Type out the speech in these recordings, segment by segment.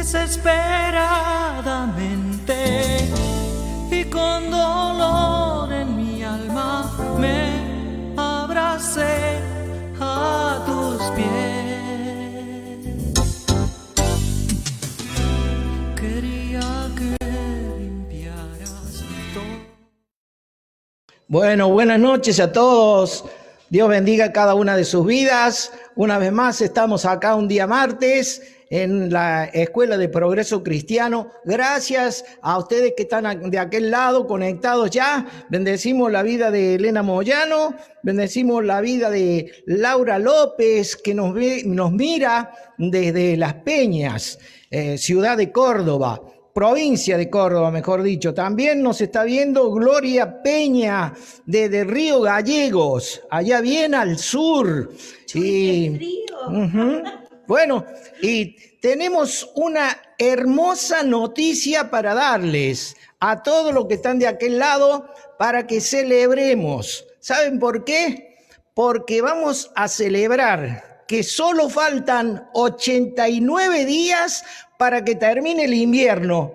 desesperadamente y con dolor en mi alma me abracé a tus pies. Quería que limpiaras todo. Bueno, buenas noches a todos. Dios bendiga cada una de sus vidas. Una vez más estamos acá un día martes en la Escuela de Progreso Cristiano. Gracias a ustedes que están de aquel lado conectados ya. Bendecimos la vida de Elena Moyano, bendecimos la vida de Laura López, que nos mira desde Las Peñas, ciudad de Córdoba. Provincia de Córdoba, mejor dicho. También nos está viendo Gloria Peña desde Río Gallegos, allá bien al sur. ¡Qué frío! Bueno, y tenemos una hermosa noticia para darles a todos los que están de aquel lado para que celebremos. ¿Saben por qué? Porque vamos a celebrar que solo faltan 89 días para que termine el invierno.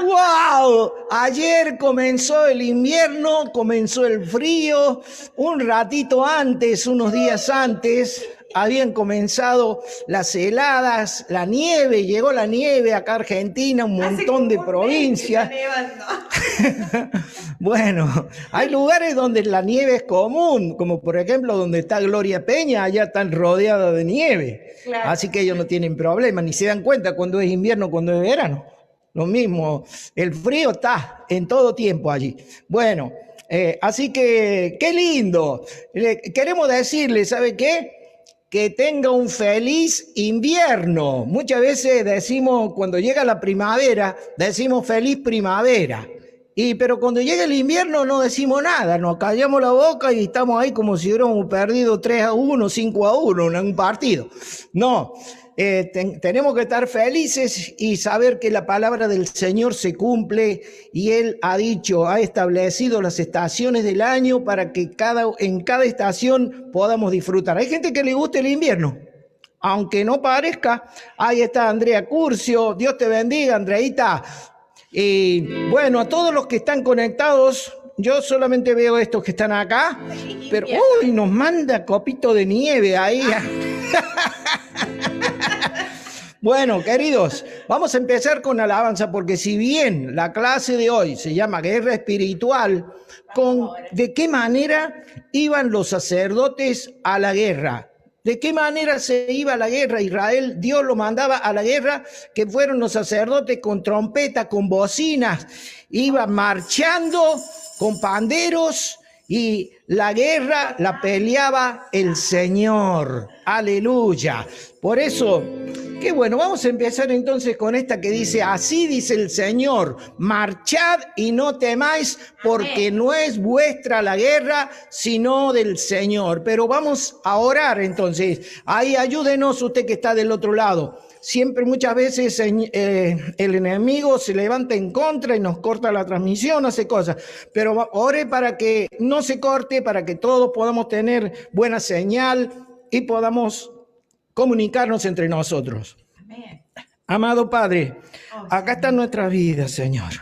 ¡Wow! Ayer comenzó el invierno, comenzó el frío. Un ratito antes, unos días antes, habían comenzado las heladas, la nieve. Llegó la nieve acá a Argentina, un montón de provincias. Bueno, hay lugares donde la nieve es común, como por ejemplo donde está Gloria Peña, allá están rodeadas de nieve. Claro. Así que ellos no tienen problema, ni se dan cuenta cuando es invierno, cuando es verano. Lo mismo, el frío está en todo tiempo allí. Bueno, así que qué lindo. Queremos decirle, ¿sabe qué? Que tenga un feliz invierno. Muchas veces decimos, cuando llega la primavera, decimos feliz primavera. Pero cuando llega el invierno no decimos nada, nos callamos la boca y estamos ahí como si hubiéramos perdido 3-1, 5-1 en un partido. No, tenemos que estar felices y saber que la palabra del Señor se cumple y Él ha dicho, ha establecido las estaciones del año para que en cada estación podamos disfrutar. Hay gente que le gusta el invierno. Aunque no parezca, ahí está Andrea Curcio, Dios te bendiga, Andreita. Y bueno, a todos los que están conectados, yo solamente veo estos que están acá, pero uy, nos manda copito de nieve ahí. Bueno, queridos, vamos a empezar con alabanza, porque si bien la clase de hoy se llama Guerra Espiritual, ¿de qué manera iban los sacerdotes a la guerra? ¿De qué manera se iba a la guerra? Israel, Dios lo mandaba a la guerra, que fueron los sacerdotes con trompeta, con bocinas, iban marchando con panderos y la guerra la peleaba el Señor. Aleluya. Por eso, qué bueno, vamos a empezar entonces con esta que dice, así dice el Señor, marchad y no temáis, porque no es vuestra la guerra, sino del Señor. Pero vamos a orar entonces. Ahí ayúdenos usted que está del otro lado. Siempre, muchas veces, el enemigo se levanta en contra y nos corta la transmisión, hace cosas. Pero ore para que no se corte, para que todos podamos tener buena señal y podamos comunicarnos entre nosotros. Amén. Amado Padre, acá está nuestra vida, Señor.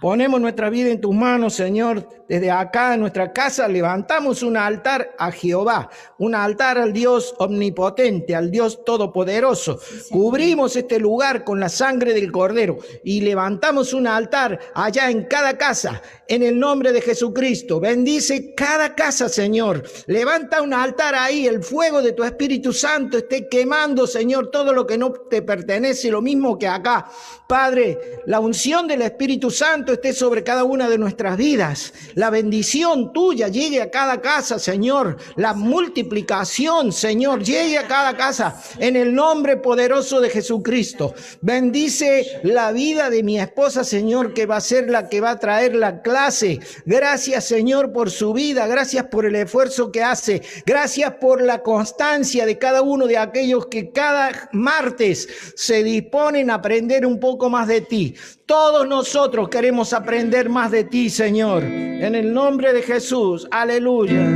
Ponemos nuestra vida en tus manos, Señor. Desde acá, en nuestra casa, levantamos un altar a Jehová, un altar al Dios omnipotente, al Dios todopoderoso. Sí, cubrimos este lugar con la sangre del Cordero y levantamos un altar allá en cada casa, en el nombre de Jesucristo. Bendice cada casa, Señor. Levanta un altar ahí, el fuego de tu Espíritu Santo esté quemando, Señor, todo lo que no te pertenece, lo mismo que acá. Padre, la unción del Espíritu Santo esté sobre cada una de nuestras vidas. La bendición tuya llegue a cada casa, Señor. La multiplicación, Señor, llegue a cada casa en el nombre poderoso de Jesucristo. Bendice la vida de mi esposa, Señor, que va a ser la que va a traer la clase. Gracias, Señor, por su vida. Gracias por el esfuerzo que hace. Gracias por la constancia de cada uno de aquellos que cada martes se disponen a aprender un poco más de ti. Todos nosotros queremos aprender más de ti, Señor. En el nombre de Jesús. Aleluya.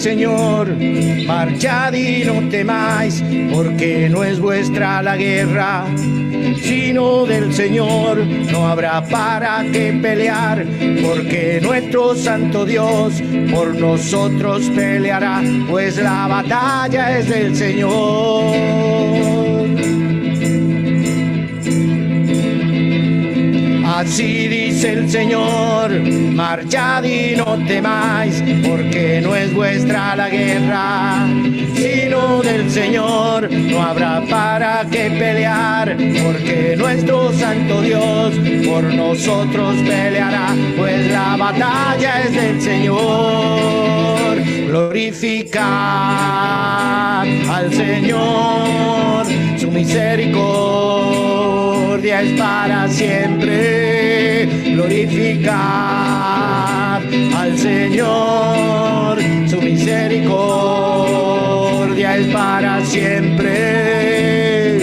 Señor, marchad y no temáis, porque no es vuestra la guerra, sino del Señor. No habrá para qué pelear, porque nuestro Santo Dios por nosotros peleará, pues la batalla es del Señor. Así dice el Señor, marchad y no temáis, porque no es vuestra la guerra, sino del Señor. No habrá para qué pelear, porque nuestro Santo Dios por nosotros peleará, pues la batalla es del Señor. Glorificad al Señor, su misericordia es para siempre. Glorificad al Señor, su misericordia es para siempre.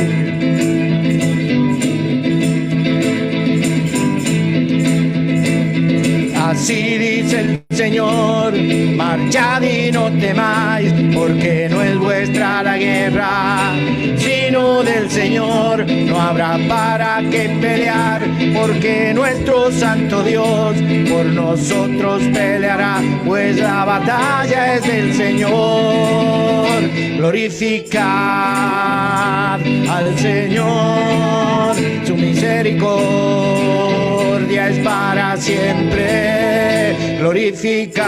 Así dice el Señor, marchad y no temáis, porque no es vuestra la guerra, sino del Señor. No habrá para qué pelear, porque nuestro Santo Dios por nosotros peleará, pues la batalla es del Señor. Glorificad al Señor, su misericordia es para siempre. Glorificad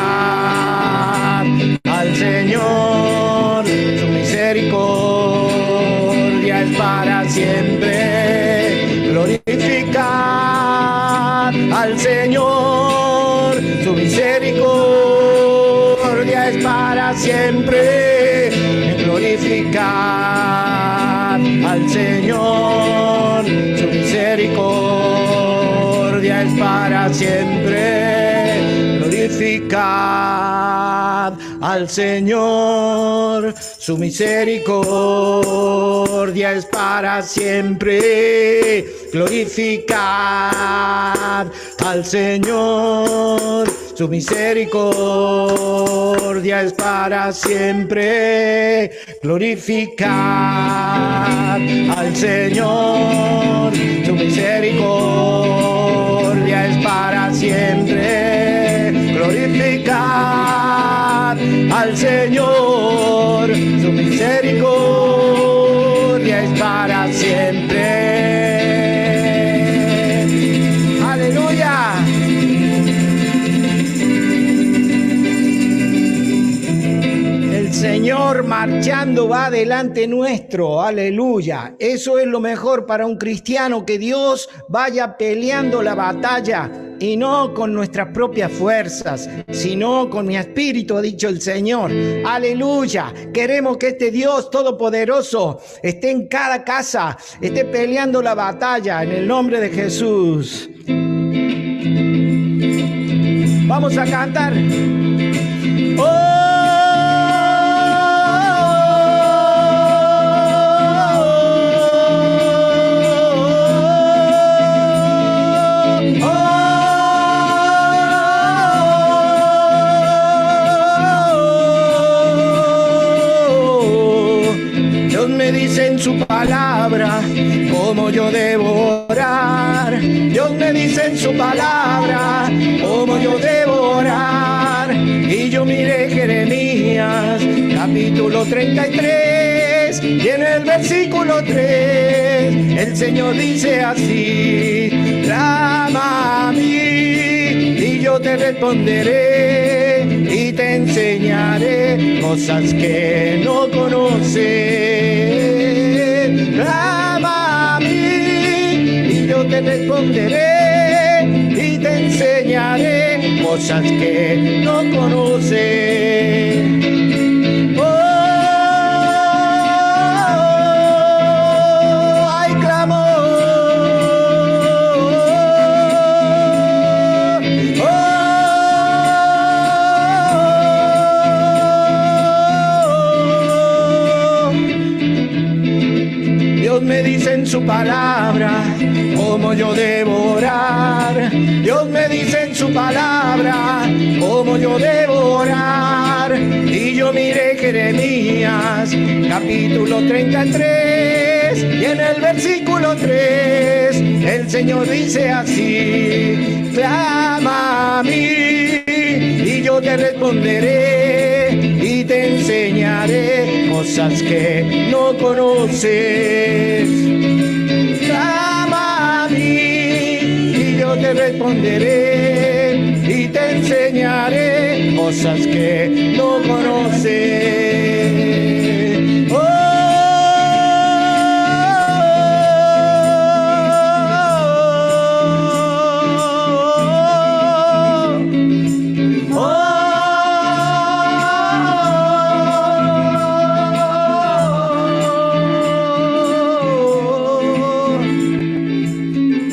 al Señor, su misericordia es para siempre. Glorificad al Señor, su misericordia es para siempre. Glorificad al Señor, su misericordia es para siempre. Glorificad al Señor, su misericordia es para siempre. Glorificad al Señor, su misericordia es para siempre. Glorificad al Señor, su misericordia es para siempre. Glorificad al Señor, su misericordia es para siempre. Aleluya. El Señor marchando va delante nuestro, aleluya. Eso es lo mejor para un cristiano, que Dios vaya peleando la batalla, y no con nuestras propias fuerzas, sino con mi espíritu, ha dicho el Señor. Aleluya. Queremos que este Dios todopoderoso esté en cada casa, esté peleando la batalla en el nombre de Jesús. Vamos a cantar. ¡Oh! En su palabra cómo yo debo orar. Dios me dice en su palabra cómo yo debo orar. Y yo miré Jeremías capítulo 33 y en el versículo 3 el Señor dice así: clama a mí y yo te responderé y te enseñaré cosas que no conoces. Clama a mí y yo te responderé y te enseñaré cosas que no conoces. Me dice en su palabra cómo yo debo orar. Dios me dice en su palabra cómo yo debo orar. cantar. Y yo miré Jeremías, capítulo 33, y en el versículo 3, el Señor dice así: clama a mí, y yo te responderé, y te enseñaré cosas que no conoces. Clama a mí, y yo te responderé, y te enseñaré cosas que no conoces.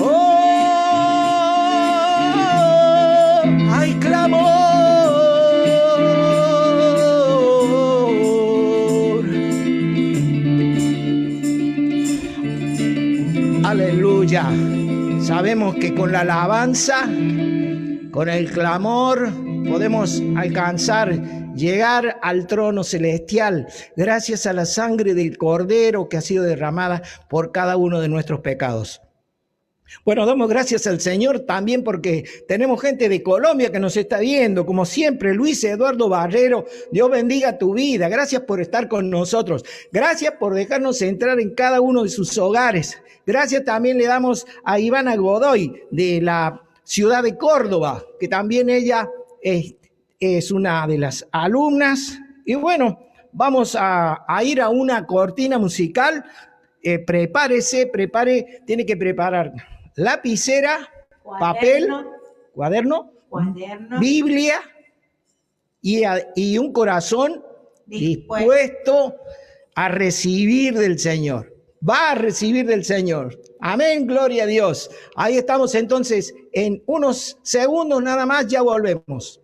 Oh, hay clamor. Aleluya. Sabemos que con la alabanza, con el clamor, podemos alcanzar, llegar al trono celestial, gracias a la sangre del Cordero que ha sido derramada por cada uno de nuestros pecados. Bueno, damos gracias al Señor también porque tenemos gente de Colombia que nos está viendo, como siempre. Luis Eduardo Barrero, Dios bendiga tu vida. Gracias por estar con nosotros. Gracias por dejarnos entrar en cada uno de sus hogares. Gracias también le damos a Ivana Godoy de la ciudad de Córdoba, que también ella es una de las alumnas. Y bueno, vamos a ir a una cortina musical. Prepare, tiene que preparar lapicera, papel, cuaderno, Biblia y un corazón dispuesto a recibir del Señor. Va a recibir del Señor. Amén, gloria a Dios. Ahí estamos entonces, en unos segundos nada más, ya volvemos.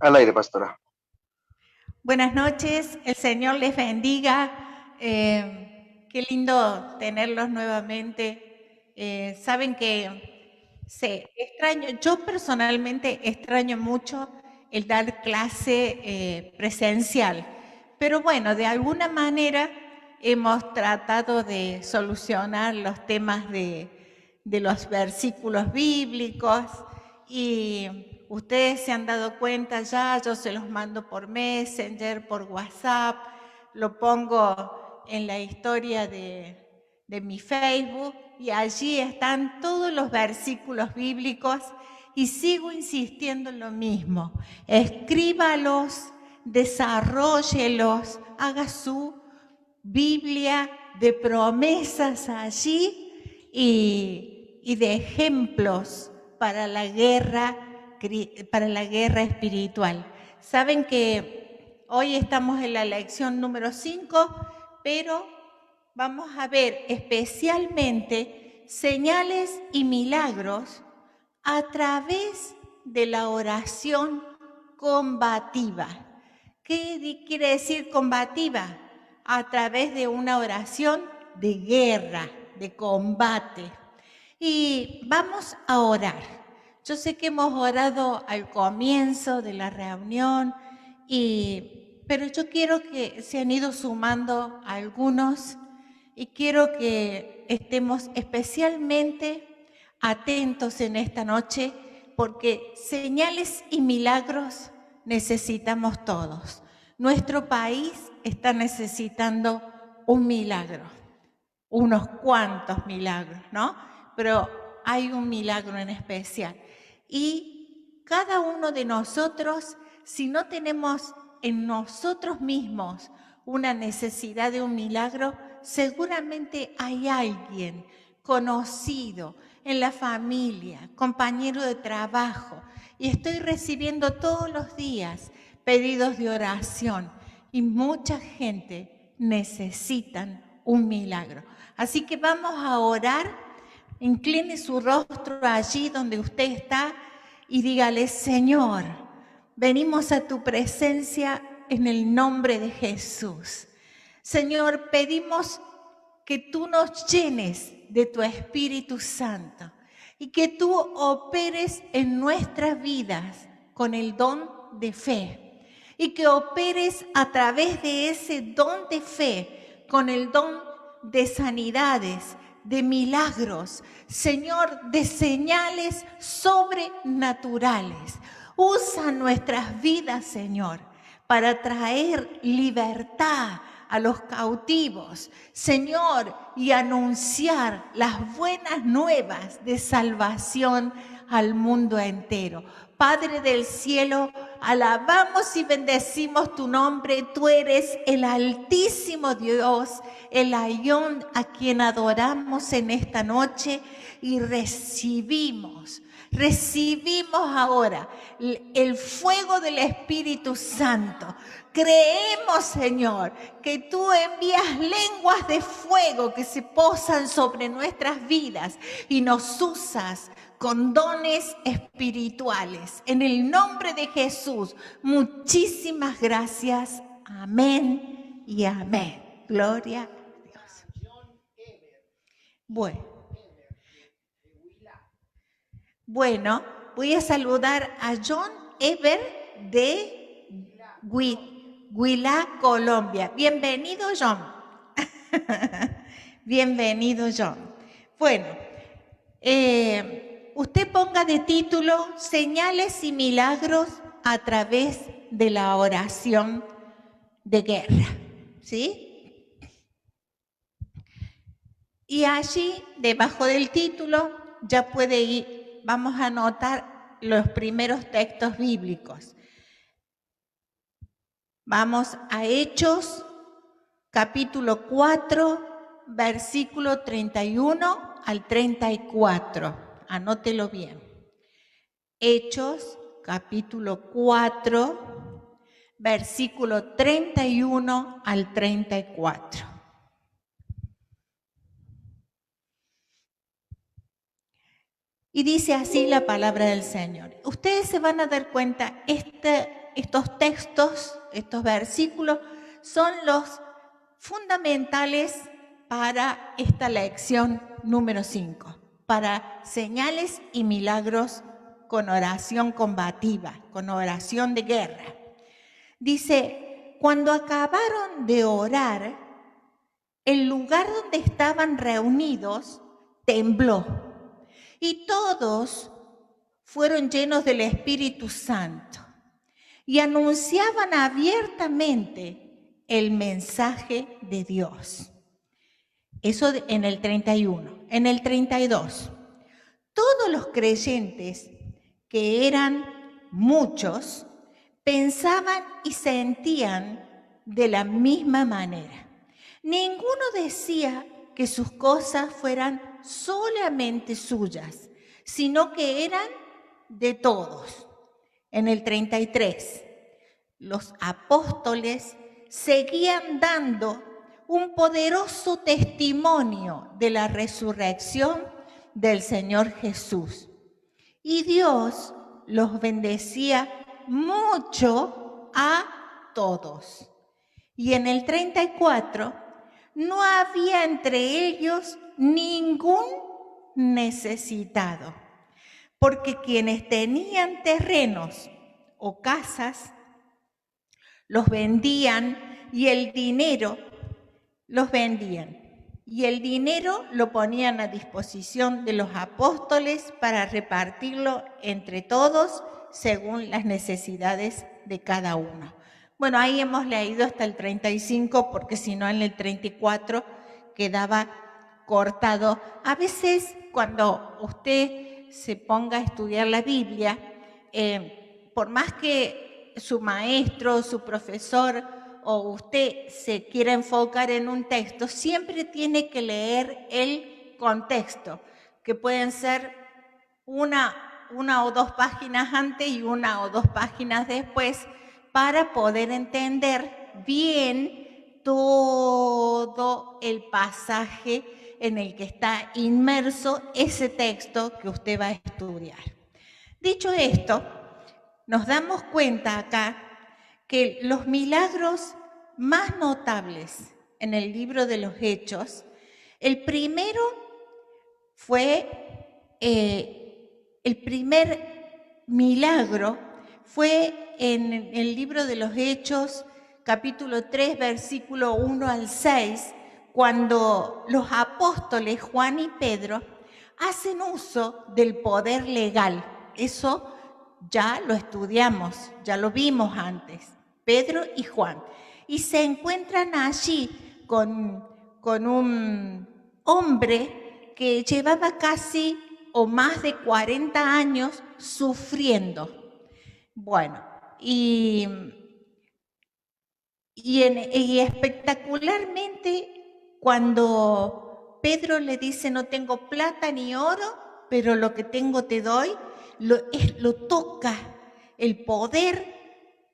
Al aire, pastora. Buenas noches, el Señor les bendiga. Qué lindo tenerlos nuevamente. Saben que yo personalmente extraño mucho el dar clase presencial, pero bueno, de alguna manera hemos tratado de solucionar los temas de los versículos bíblicos y ustedes se han dado cuenta ya, yo se los mando por Messenger, por WhatsApp, lo pongo en la historia de de mi Facebook y allí están todos los versículos bíblicos y sigo insistiendo en lo mismo. Escríbalos, desarróllelos, haga su Biblia de promesas allí y de ejemplos para la guerra espiritual. Saben que hoy estamos en la lección número 5, pero vamos a ver especialmente señales y milagros a través de la oración combativa. ¿Qué quiere decir combativa? A través de una oración de guerra, de combate. Y vamos a orar. Yo sé que hemos orado al comienzo de la reunión, pero yo quiero que se han ido sumando algunos y quiero que estemos especialmente atentos en esta noche porque señales y milagros necesitamos todos. Nuestro país está necesitando un milagro, unos cuantos milagros, ¿no? Pero hay un milagro en especial. Y cada uno de nosotros, si no tenemos en nosotros mismos una necesidad de un milagro, seguramente hay alguien conocido en la familia, compañero de trabajo, y estoy recibiendo todos los días pedidos de oración y mucha gente necesitan un milagro. Así que vamos a orar, incline su rostro allí donde usted está y dígale: Señor, venimos a tu presencia en el nombre de Jesús. Señor, pedimos que tú nos llenes de tu Espíritu Santo y que tú operes en nuestras vidas con el don de fe y que operes a través de ese don de fe con el don de sanidades, de milagros, Señor, de señales sobrenaturales. Usa nuestras vidas, Señor, para traer libertad a los cautivos, Señor, y anunciar las buenas nuevas de salvación al mundo entero. Padre del cielo, alabamos y bendecimos tu nombre. Tú eres el Altísimo Dios, el Ayón a quien adoramos en esta noche y recibimos ahora el fuego del Espíritu Santo. Creemos, Señor, que tú envías lenguas de fuego que se posan sobre nuestras vidas y nos usas con dones espirituales. En el nombre de Jesús, muchísimas gracias. Amén y amén. Gloria a Dios. Bueno, voy a saludar a John Ever de Huila, Colombia. Bienvenido, John. Bienvenido, John. Bueno, usted ponga de título Señales y Milagros a través de la oración de guerra, ¿sí? Y allí, debajo del título, ya puede ir, vamos a anotar los primeros textos bíblicos. Vamos a Hechos, capítulo 4, versículo 31 al 34. Anótelo bien. Hechos, capítulo 4, versículo 31 al 34. Y dice así la palabra del Señor. Ustedes se van a dar cuenta, estos textos, estos versículos, son los fundamentales para esta lección número 5, para señales y milagros con oración combativa, con oración de guerra. Dice, cuando acabaron de orar, el lugar donde estaban reunidos tembló y todos fueron llenos del Espíritu Santo y anunciaban abiertamente el mensaje de Dios. Eso en el 31. En el 32, todos los creyentes, que eran muchos, pensaban y sentían de la misma manera. Ninguno decía que sus cosas fueran solamente suyas, sino que eran de todos. En el 33, los apóstoles seguían dando un poderoso testimonio de la resurrección del Señor Jesús. Y Dios los bendecía mucho a todos. Y en el 34, no había entre ellos ningún necesitado, porque quienes tenían terrenos o casas, los vendían y el dinero lo ponían a disposición de los apóstoles para repartirlo entre todos según las necesidades de cada uno. Bueno, ahí hemos leído hasta el 35, porque si no en el 34 quedaba cortado. A veces cuando usted se ponga a estudiar la Biblia, por más que su maestro, su profesor o usted se quiera enfocar en un texto, siempre tiene que leer el contexto, que pueden ser una o dos páginas antes y una o dos páginas después, para poder entender bien todo el pasaje en el que está inmerso ese texto que usted va a estudiar. Dicho esto, nos damos cuenta acá que los milagros más notables en el libro de los Hechos, el primero fue, el primer milagro fue en el libro de los Hechos, capítulo 3, versículo 1 al 6, cuando los apóstoles Juan y Pedro hacen uso del poder legal. Eso ya lo estudiamos, ya lo vimos antes, Pedro y Juan. Y se encuentran allí con un hombre que llevaba casi o más de 40 años sufriendo. Bueno, y espectacularmente cuando Pedro le dice: no tengo plata ni oro, pero lo que tengo te doy, lo toca el poder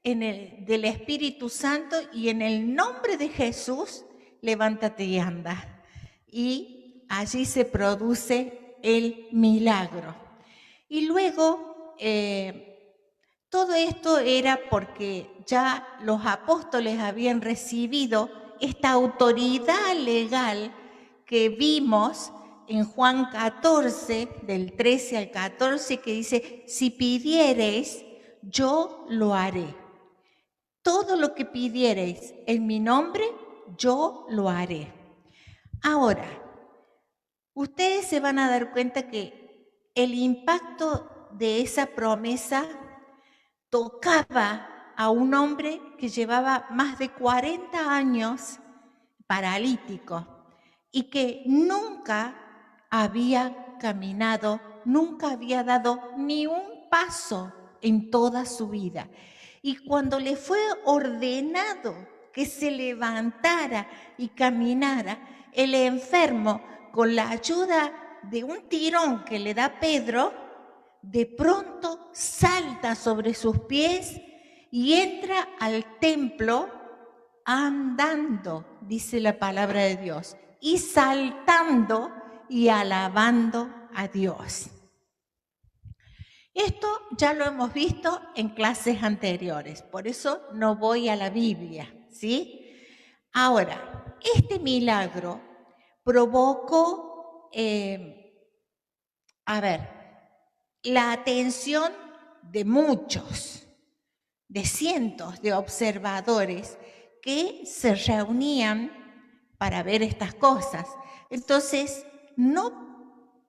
del Espíritu Santo, y en el nombre de Jesús, levántate y anda. Y allí se produce el milagro. Y luego, todo esto era porque ya los apóstoles habían recibido esta autoridad legal que vimos en Juan 14, del 13 al 14, que dice: si pidiereis, yo lo haré. Todo lo que pidiereis en mi nombre, yo lo haré. Ahora, ustedes se van a dar cuenta que el impacto de esa promesa tocaba a un hombre que llevaba más de 40 años paralítico y que nunca había caminado, nunca había dado ni un paso en toda su vida. Y cuando le fue ordenado que se levantara y caminara, el enfermo, con la ayuda de un tirón que le da Pedro, de pronto salta sobre sus pies y entra al templo andando, dice la palabra de Dios, y saltando y alabando a Dios. Esto ya lo hemos visto en clases anteriores, por eso no voy a la Biblia, ¿sí? Ahora, este milagro provocó, la atención de muchos, de cientos de observadores que se reunían para ver estas cosas. Entonces, no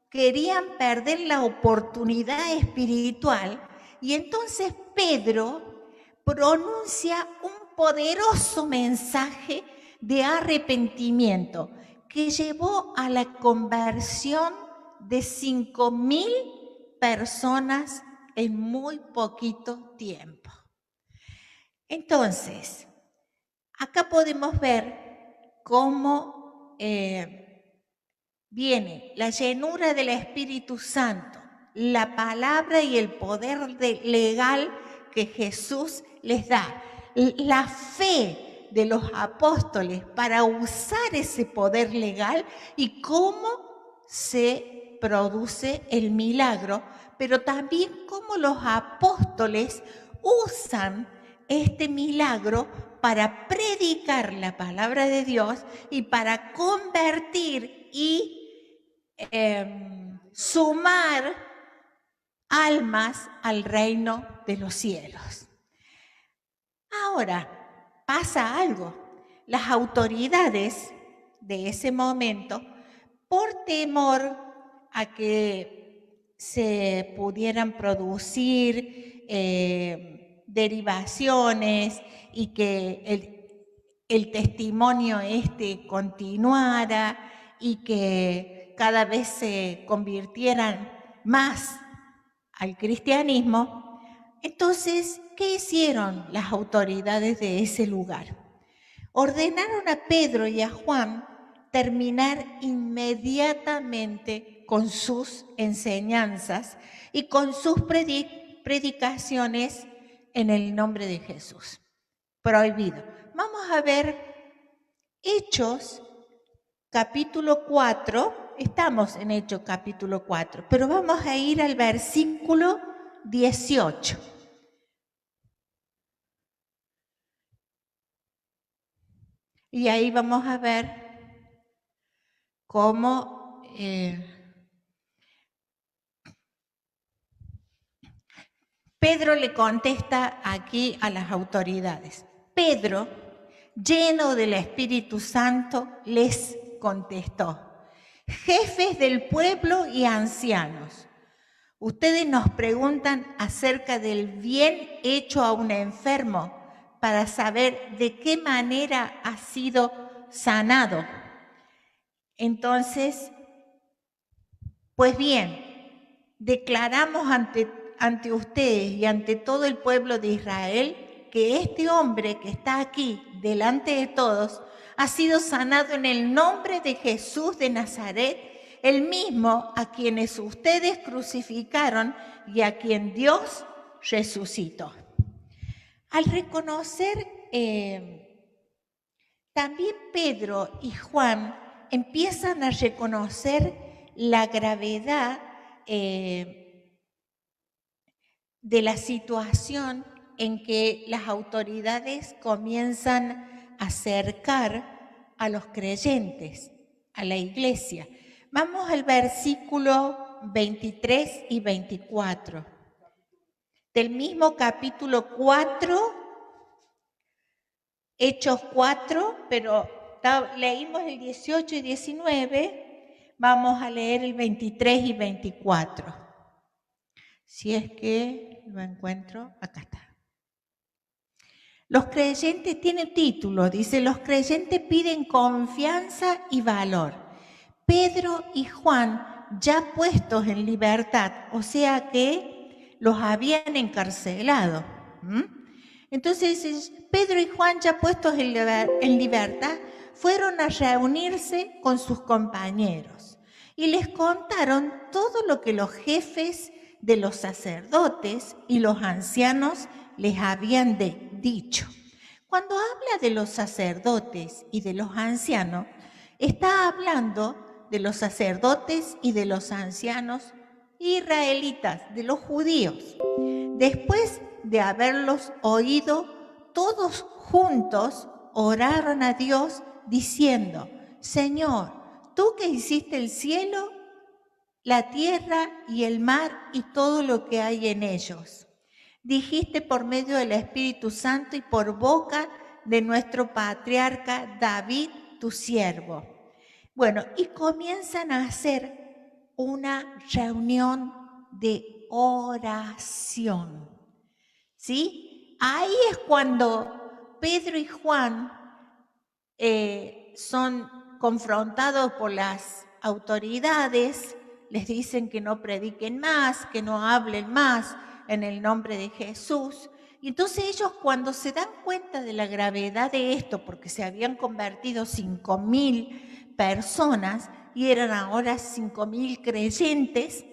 querían perder la oportunidad espiritual, y entonces Pedro pronuncia un poderoso mensaje de arrepentimiento, que llevó a la conversión de 5.000 personas en muy poquito tiempo. Entonces, acá podemos ver cómo viene la llenura del Espíritu Santo, la palabra y el poder legal que Jesús les da, la fe de los apóstoles para usar ese poder legal y cómo se produce el milagro, pero también cómo los apóstoles usan este milagro para predicar la palabra de Dios y para convertir y sumar almas al reino de los cielos. Ahora, pasa algo. Las autoridades de ese momento, por temor a que se pudieran producir derivaciones y que el testimonio continuara y que cada vez se convirtieran más al cristianismo, entonces, ¿qué hicieron las autoridades de ese lugar? Ordenaron a Pedro y a Juan terminar inmediatamente con sus enseñanzas y con sus predicaciones en el nombre de Jesús. Prohibido. Vamos a ver Hechos capítulo 4, estamos en Hechos capítulo 4, pero vamos a ir al versículo 18. Y ahí vamos a ver cómo Pedro le contesta aquí a las autoridades. Pedro, lleno del Espíritu Santo, les contestó: jefes del pueblo y ancianos, ustedes nos preguntan acerca del bien hecho a un enfermo para saber de qué manera ha sido sanado. Entonces, pues bien, declaramos ante ustedes y ante todo el pueblo de Israel que este hombre que está aquí delante de todos ha sido sanado en el nombre de Jesús de Nazaret, el mismo a quienes ustedes crucificaron y a quien Dios resucitó. Al reconocer, también Pedro y Juan empiezan a reconocer la gravedad de la situación en que las autoridades comienzan a acercar a los creyentes, a la iglesia. Vamos al versículo 23 y 24. Del mismo capítulo 4, Hechos 4, pero leímos el 18 y 19, vamos a leer el 23 y 24. Si es que lo encuentro, acá está. Los creyentes, tiene título, dice, los creyentes piden confianza y valor. Pedro y Juan ya puestos en libertad, o sea que los habían encarcelado. Entonces, Pedro y Juan ya puestos en libertad, fueron a reunirse con sus compañeros y les contaron todo lo que los jefes de los sacerdotes y los ancianos les habían dicho. Cuando habla de los sacerdotes y de los ancianos, está hablando de los sacerdotes y de los ancianos israelitas, de los judíos. Después de haberlos oído, todos juntos oraron a Dios diciendo: Señor, tú que hiciste el cielo, la tierra y el mar y todo lo que hay en ellos, dijiste por medio del Espíritu Santo y por boca de nuestro patriarca David, tu siervo. Bueno, y comienzan a hacer una reunión de oración, ¿sí? Ahí es cuando Pedro y Juan son confrontados por las autoridades, les dicen que no prediquen más, que no hablen más en el nombre de Jesús. Y entonces ellos, cuando se dan cuenta de la gravedad de esto, porque se habían convertido 5.000 personas y eran ahora 5.000 creyentes,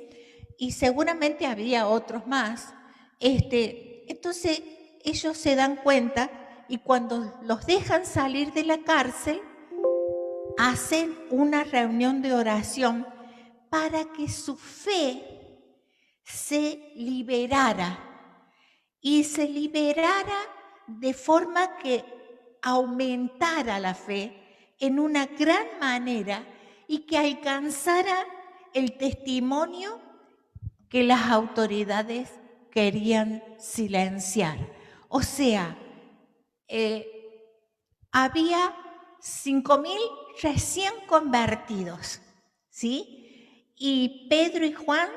y seguramente había otros más, entonces ellos se dan cuenta y cuando los dejan salir de la cárcel, hacen una reunión de oración para que su fe se liberara y se liberara de forma que aumentara la fe en una gran manera y que alcanzara el testimonio que las autoridades querían silenciar. O sea, había 5.000 recién convertidos, ¿sí? Y Pedro y Juan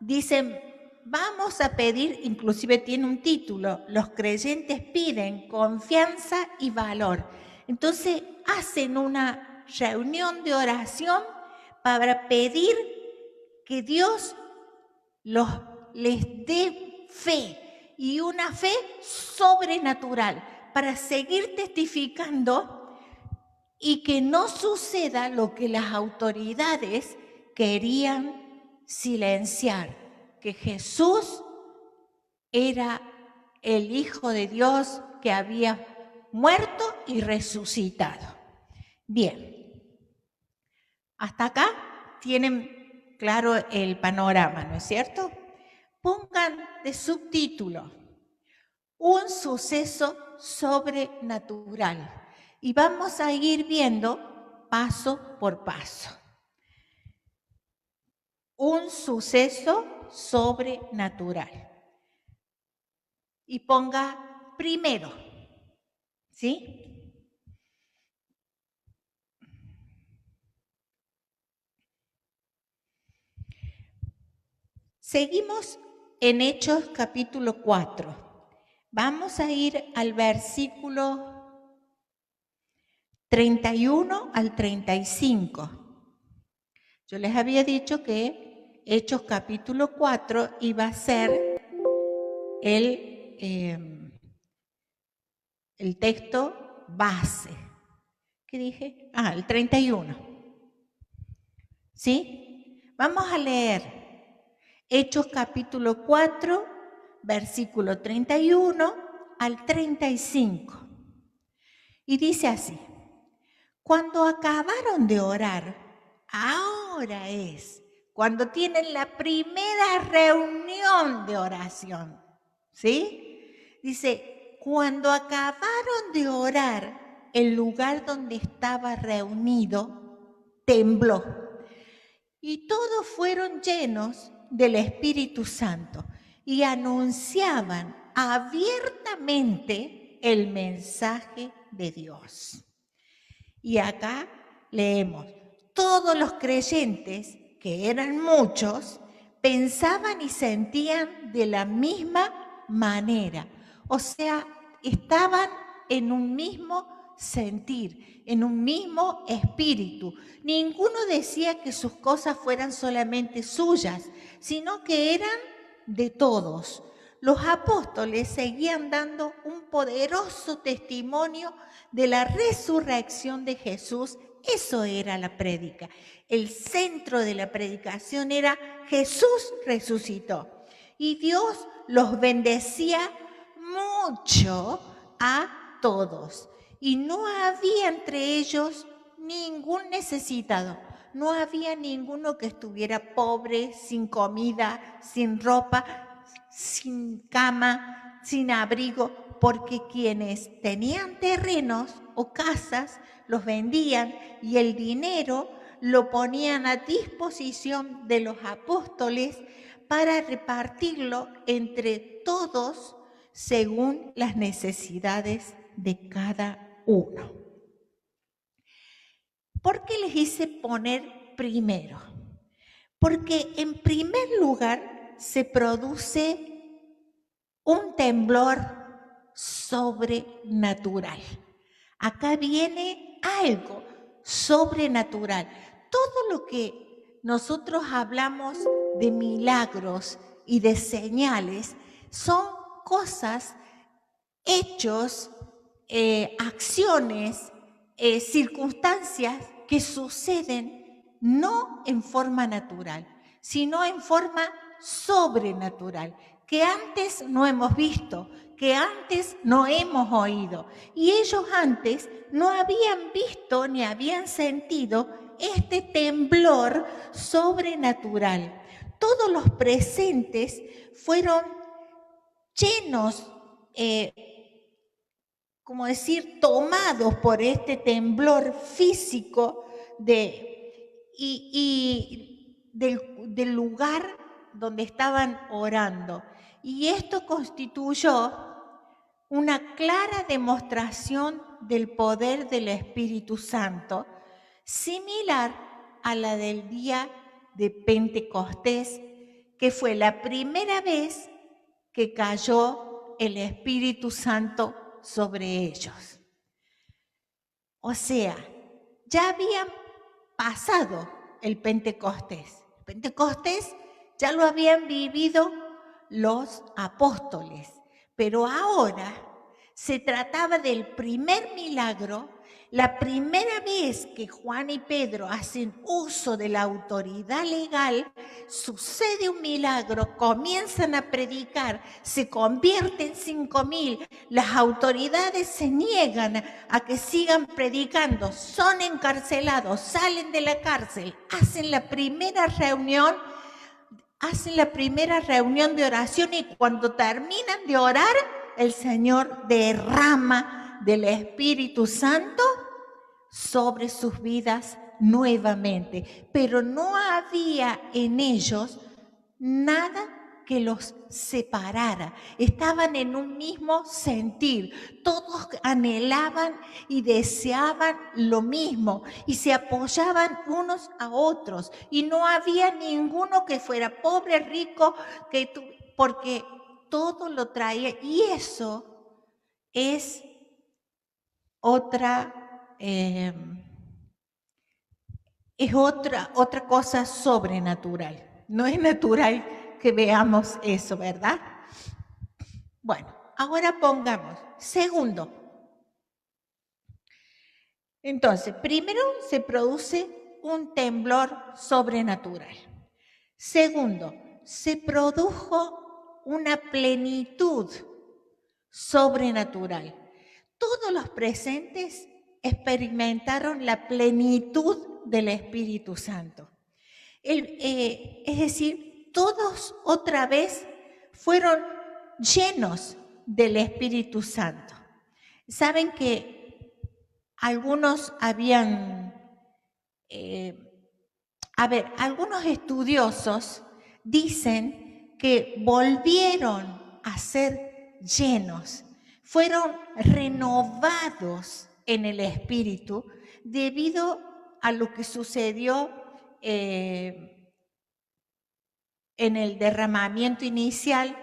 dicen, vamos a pedir, inclusive tiene un título, los creyentes piden confianza y valor. Entonces hacen una reunión de oración para pedir que Dios les dé fe y una fe sobrenatural para seguir testificando y que no suceda lo que las autoridades querían silenciar, que Jesús era el Hijo de Dios que había muerto y resucitado. Bien, hasta acá tienen claro el panorama, ¿no es cierto? Pongan de subtítulo, un suceso sobrenatural. Y vamos a ir viendo paso por paso. Un suceso sobrenatural. Y ponga primero, ¿sí? Seguimos en Hechos capítulo 4. Vamos a ir al versículo 31 al 35. Yo les había dicho que Hechos capítulo 4 iba a ser el texto base. ¿Qué dije? El 31. ¿Sí? Vamos a leer Hechos capítulo 4, versículo 31 al 35. Y dice así, cuando acabaron de orar, ahora es cuando tienen la primera reunión de oración, ¿sí? Dice, cuando acabaron de orar, el lugar donde estaba reunido tembló y todos fueron llenos del Espíritu Santo y anunciaban abiertamente el mensaje de Dios. Y acá leemos, todos los creyentes, que eran muchos, pensaban y sentían de la misma manera. O sea, estaban en un mismo sentir, en un mismo espíritu. Ninguno decía que sus cosas fueran solamente suyas, sino que eran de todos. Los apóstoles seguían dando un poderoso testimonio de la resurrección de Jesús. Eso era la prédica. El centro de la predicación era Jesús resucitó. Y Dios los bendecía mucho a todos. Y no había entre ellos ningún necesitado. No había ninguno que estuviera pobre, sin comida, sin ropa, sin cama, sin abrigo, porque quienes tenían terrenos o casas los vendían y el dinero lo ponían a disposición de los apóstoles para repartirlo entre todos según las necesidades de cada uno. ¿Por qué les hice poner primero? Porque en primer lugar se produce un temblor sobrenatural. Acá viene algo sobrenatural. Todo lo que nosotros hablamos de milagros y de señales son cosas, hechos, acciones, circunstancias que suceden no en forma natural, sino en forma sobrenatural, que antes no hemos visto, que antes no hemos oído. Y ellos antes no habían visto ni habían sentido este temblor sobrenatural. Todos los presentes fueron llenos, como decir, tomados por este temblor físico del lugar donde estaban orando. Y esto constituyó una clara demostración del poder del Espíritu Santo, similar a la del día de Pentecostés, que fue la primera vez que cayó el Espíritu Santo sobre ellos. O sea, ya habían pasado el Pentecostés. El Pentecostés ya lo habían vivido los apóstoles, pero ahora se trataba del primer milagro, la primera vez que Juan y Pedro hacen uso de la autoridad legal. Sucede un milagro, comienzan a predicar, se convierten 5.000, las autoridades se niegan a que sigan predicando, son encarcelados, salen de la cárcel, hacen la primera reunión de oración, y cuando terminan de orar, el Señor derrama del Espíritu Santo sobre sus vidas nuevamente. Pero no había en ellos nada que los separara. Estaban en un mismo sentir. Todos anhelaban y deseaban lo mismo y se apoyaban unos a otros. Y no había ninguno que fuera pobre, rico, porque todo lo traía. Y eso es otra cosa sobrenatural. No es natural que veamos eso, ¿verdad? Bueno, ahora pongamos. Segundo. Entonces, primero se produce un temblor sobrenatural. Segundo, se produjo una plenitud sobrenatural. Todos los presentes experimentaron la plenitud del Espíritu Santo. Es decir, todos otra vez fueron llenos del Espíritu Santo. Saben que algunos algunos estudiosos dicen que volvieron a ser llenos, fueron renovados en el Espíritu debido a lo que sucedió en el derramamiento inicial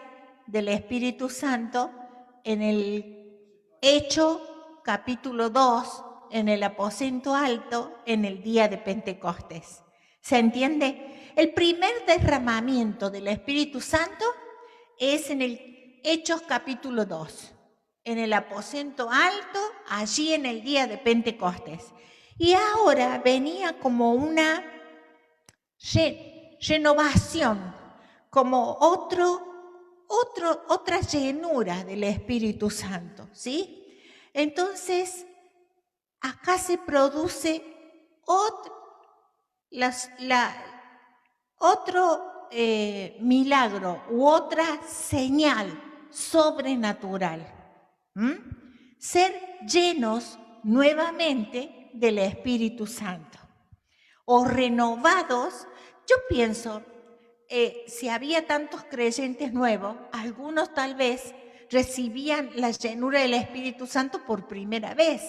del Espíritu Santo en el Hecho capítulo 2, en el aposento alto, en el día de Pentecostés. ¿Se entiende? El primer derramamiento del Espíritu Santo es en el Hechos capítulo 2, en el aposento alto, allí en el día de Pentecostés. Y ahora venía como una renovación, como otra llenura del Espíritu Santo, ¿sí? Entonces, acá se produce otro milagro u otra señal sobrenatural. Ser llenos nuevamente del Espíritu Santo o renovados. Yo pienso, si había tantos creyentes nuevos, algunos tal vez recibían la llenura del Espíritu Santo por primera vez,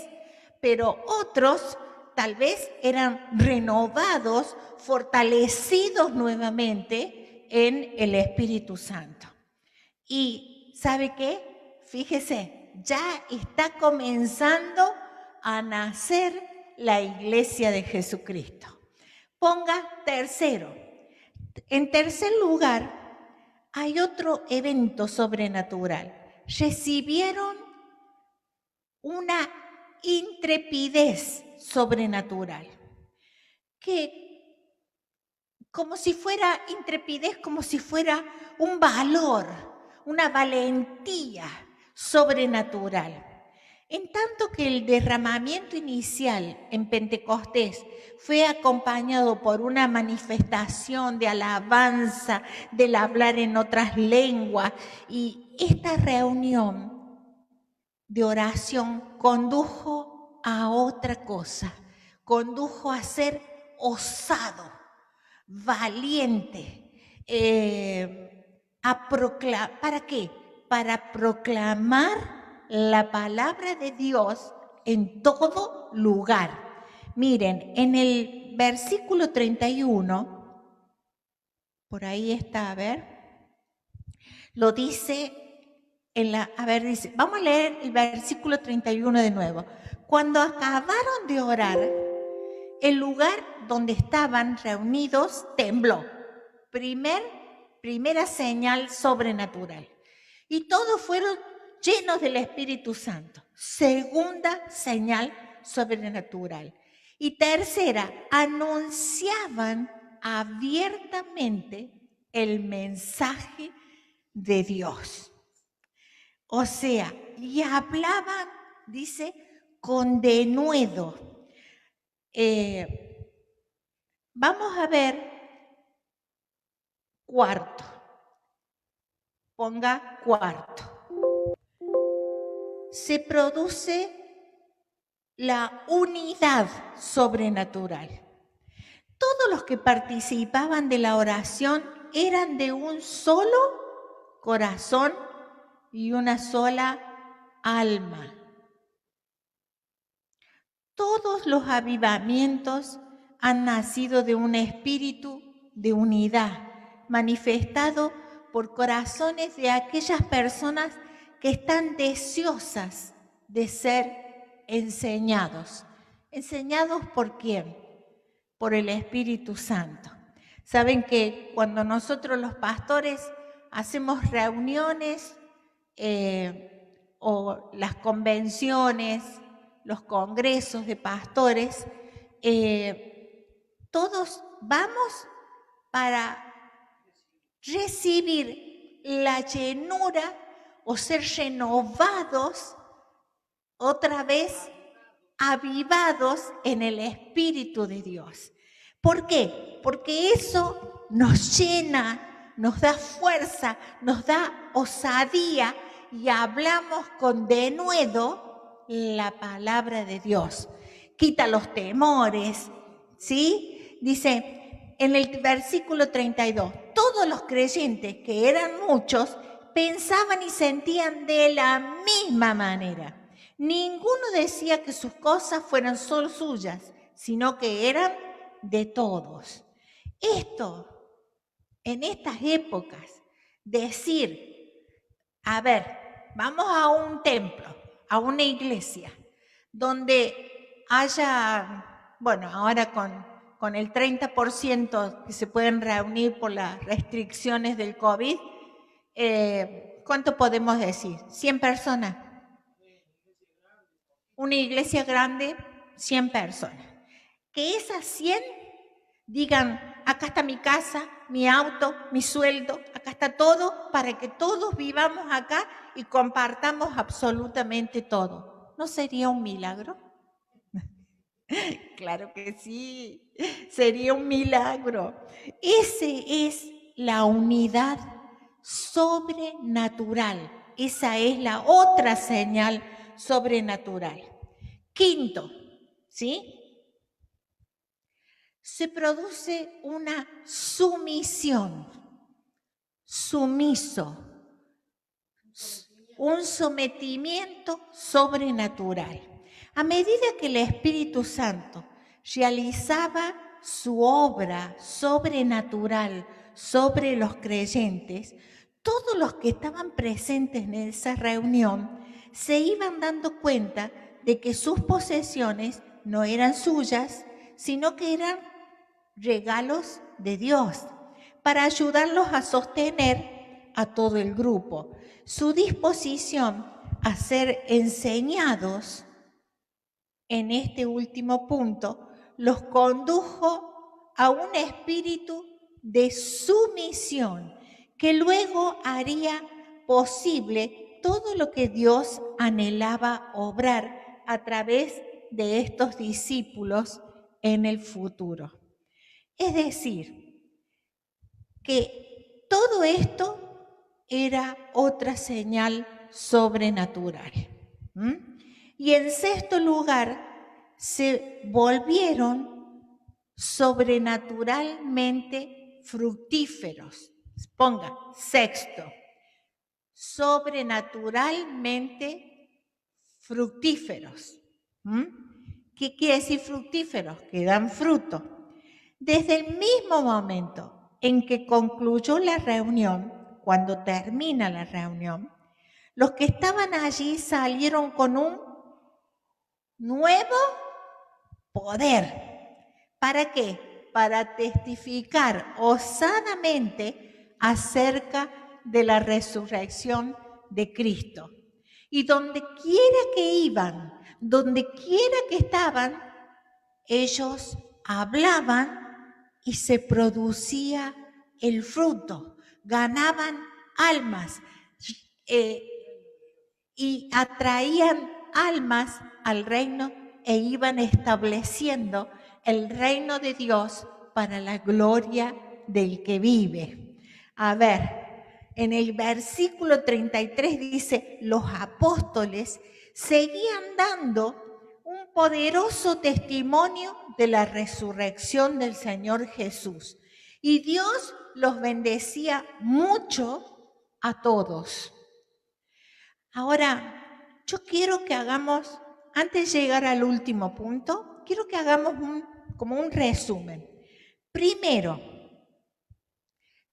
pero otros tal vez eran renovados, fortalecidos nuevamente en el Espíritu Santo. Y ¿sabe qué? Fíjese, ya está comenzando a nacer la iglesia de Jesucristo. Ponga tercero. En tercer lugar, hay otro evento sobrenatural. Recibieron una intrepidez sobrenatural, que como si fuera intrepidez, como si fuera un valor, una valentía sobrenatural. En tanto que el derramamiento inicial en Pentecostés fue acompañado por una manifestación de alabanza, del hablar en otras lenguas, y esta reunión de oración condujo a otra cosa, condujo a ser osado, valiente, ¿para qué? Para proclamar la palabra de Dios en todo lugar. Miren, en el versículo 31, por ahí está, a ver, lo dice, dice, vamos a leer el versículo 31 de nuevo. Cuando acabaron de orar, el lugar donde estaban reunidos tembló. Primera señal sobrenatural. Y todos fueron llenos del Espíritu Santo. Segunda señal sobrenatural. Y tercera, anunciaban abiertamente el mensaje de Dios. O sea, y hablaban, dice, con denuedo. Vamos a ver cuarto. Ponga cuarto. Se produce la unidad sobrenatural. Todos los que participaban de la oración eran de un solo corazón y una sola alma. Todos los avivamientos han nacido de un espíritu de unidad, manifestado por corazones de aquellas personas que están deseosas de ser enseñados. ¿Enseñados por quién? Por el Espíritu Santo. Saben que cuando nosotros los pastores hacemos reuniones o las convenciones, los congresos de pastores, todos vamos para recibir la llenura o ser renovados otra vez, avivados en el Espíritu de Dios. ¿Por qué? Porque eso nos llena, nos da fuerza, nos da osadía y hablamos con denuedo la palabra de Dios. Quita los temores, ¿sí? Dice en el versículo 32, todos los creyentes, que eran muchos, pensaban y sentían de la misma manera. Ninguno decía que sus cosas fueran solo suyas, sino que eran de todos. Esto, en estas épocas, decir, a ver, vamos a un templo, a una iglesia, donde haya, bueno, ahora con el 30% que se pueden reunir por las restricciones del COVID, ¿cuánto podemos decir? 100 personas. Una iglesia grande, 100 personas. Que esas 100 digan, acá está mi casa, mi auto, mi sueldo, acá está todo, para que todos vivamos acá y compartamos absolutamente todo. ¿No sería un milagro? Claro que sí, sería un milagro. Esa es la unidad sobrenatural. Esa es la otra señal sobrenatural. Quinto, ¿sí? Se produce una sumisión, sumiso, un sometimiento sobrenatural. A medida que el Espíritu Santo realizaba su obra sobrenatural sobre los creyentes, todos los que estaban presentes en esa reunión se iban dando cuenta de que sus posesiones no eran suyas, sino que eran regalos de Dios para ayudarlos a sostener a todo el grupo. Su disposición a ser enseñados en este último punto los condujo a un espíritu de sumisión que luego haría posible todo lo que Dios anhelaba obrar a través de estos discípulos en el futuro. Es decir, que todo esto era otra señal sobrenatural. Y en sexto lugar, se volvieron sobrenaturalmente fructíferos. Ponga, sexto, sobrenaturalmente fructíferos. ¿Qué quiere decir fructíferos? Que dan fruto. Desde el mismo momento en que concluyó la reunión, cuando termina la reunión, los que estaban allí salieron con un nuevo poder. ¿Para qué? Para testificar osadamente acerca de la resurrección de Cristo. Y donde quiera que iban, donde quiera que estaban, ellos hablaban y se producía el fruto. Ganaban almas y atraían almas al reino e iban estableciendo el reino de Dios para la gloria del que vive. A ver, en el versículo 33 dice, los apóstoles seguían dando un poderoso testimonio de la resurrección del Señor Jesús. Y Dios los bendecía mucho a todos. Ahora, yo quiero que hagamos, antes de llegar al último punto, quiero que hagamos como un resumen. Primero,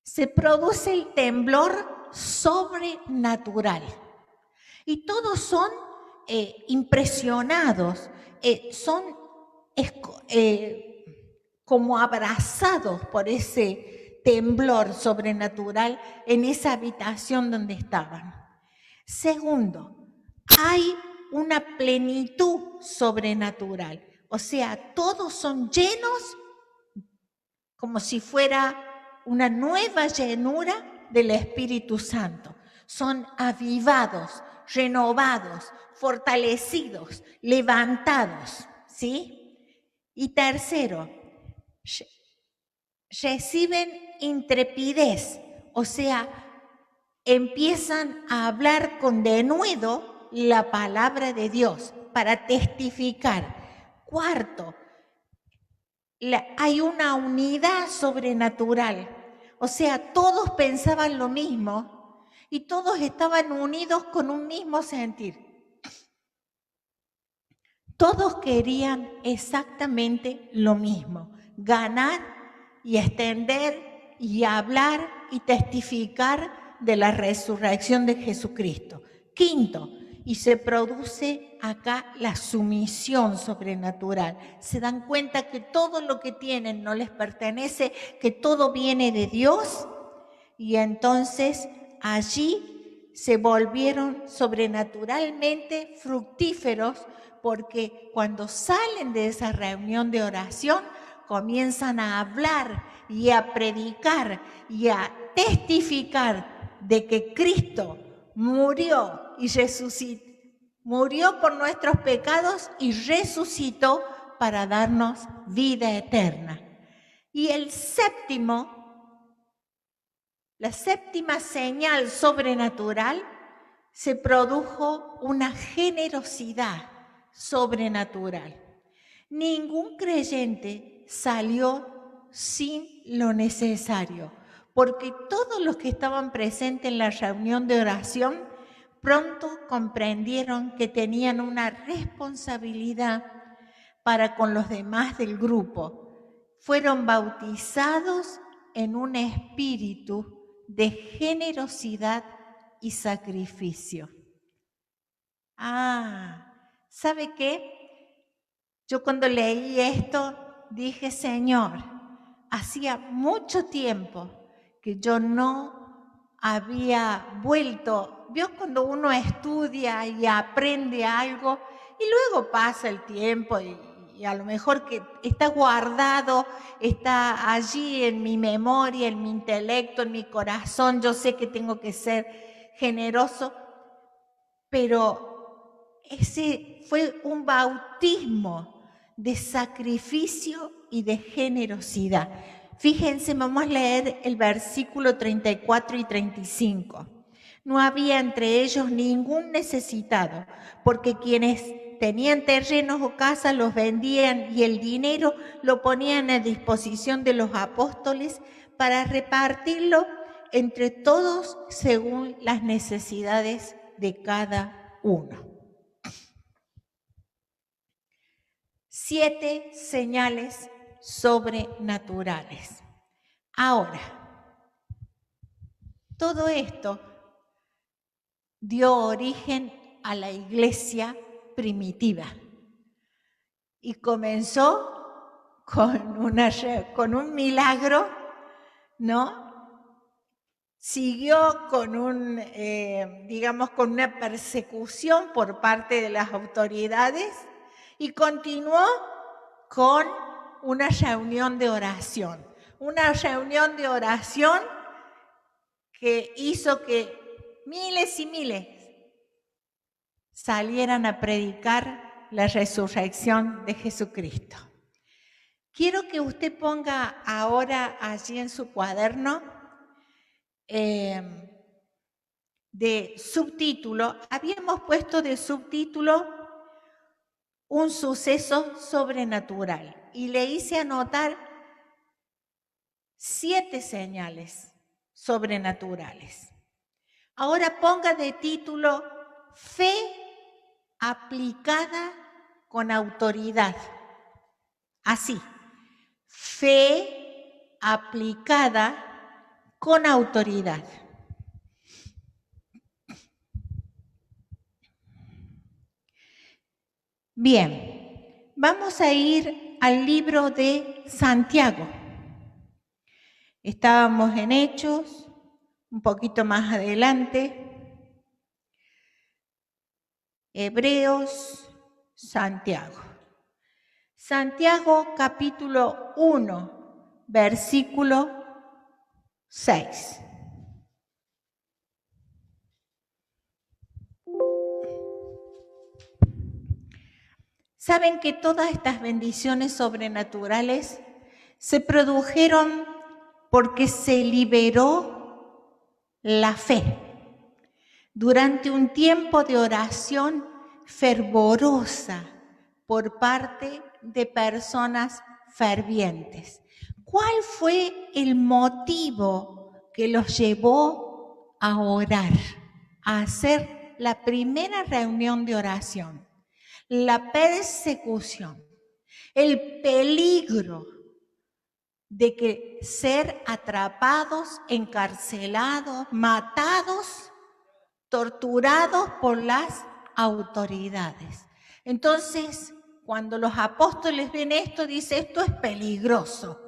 se produce el temblor sobrenatural. Y todos son impresionados, son como abrazados por ese temblor sobrenatural en esa habitación donde estaban. Segundo, hay una plenitud sobrenatural. O sea, todos son llenos como si fuera una nueva llenura del Espíritu Santo. Son avivados, renovados, fortalecidos, levantados, ¿sí? Y tercero, reciben intrepidez, o sea, empiezan a hablar con denuedo la palabra de Dios para testificar. Cuarto, hay una unidad sobrenatural. O sea, todos pensaban lo mismo y todos estaban unidos con un mismo sentir. Todos querían exactamente lo mismo, ganar y extender y hablar y testificar de la resurrección de Jesucristo. Quinto, y se produce acá la sumisión sobrenatural. Se dan cuenta que todo lo que tienen no les pertenece, que todo viene de Dios, y entonces allí se volvieron sobrenaturalmente fructíferos, porque cuando salen de esa reunión de oración, comienzan a hablar y a predicar y a testificar de que Cristo murió y resucitó, murió por nuestros pecados y resucitó para darnos vida eterna. Y la séptima señal sobrenatural, se produjo una generosidad sobrenatural. Ningún creyente salió sin lo necesario, porque todos los que estaban presentes en la reunión de oración pronto comprendieron que tenían una responsabilidad para con los demás del grupo. Fueron bautizados en un espíritu de generosidad y sacrificio. ¿Sabe qué? Yo cuando leí esto dije, Señor, hacía mucho tiempo que yo no había vuelto. ¿Vio cuando uno estudia y aprende algo y luego pasa el tiempo y a lo mejor que está guardado, está allí en mi memoria, en mi intelecto, en mi corazón? Yo sé que tengo que ser generoso, pero ese fue un bautismo de sacrificio y de generosidad. Fíjense, vamos a leer el versículo 34 y 35. No había entre ellos ningún necesitado, porque quienes tenían terrenos o casas los vendían y el dinero lo ponían a disposición de los apóstoles para repartirlo entre todos según las necesidades de cada uno. 7 señales sobrenaturales. Ahora, todo esto dio origen a la iglesia primitiva y comenzó con un milagro, ¿no? Siguió con con una persecución por parte de las autoridades y continuó con una reunión de oración. Una reunión de oración que hizo que miles y miles salieran a predicar la resurrección de Jesucristo. Quiero que usted ponga ahora allí en su cuaderno de subtítulo, habíamos puesto de subtítulo un suceso sobrenatural y le hice anotar 7 señales sobrenaturales. Ahora ponga de título fe aplicada con autoridad. Así, fe aplicada con autoridad. Bien, vamos a ir al libro de Santiago. Estábamos en Hechos, un poquito más adelante. Hebreos, Santiago. Santiago capítulo 1, versículo 6. Saben que todas estas bendiciones sobrenaturales se produjeron porque se liberó la fe durante un tiempo de oración fervorosa por parte de personas fervientes. ¿Cuál fue el motivo que los llevó a orar, a hacer la primera reunión de oración? La persecución, el peligro de que ser atrapados, encarcelados, matados, torturados por las autoridades. Entonces, cuando los apóstoles ven esto, dicen, esto es peligroso.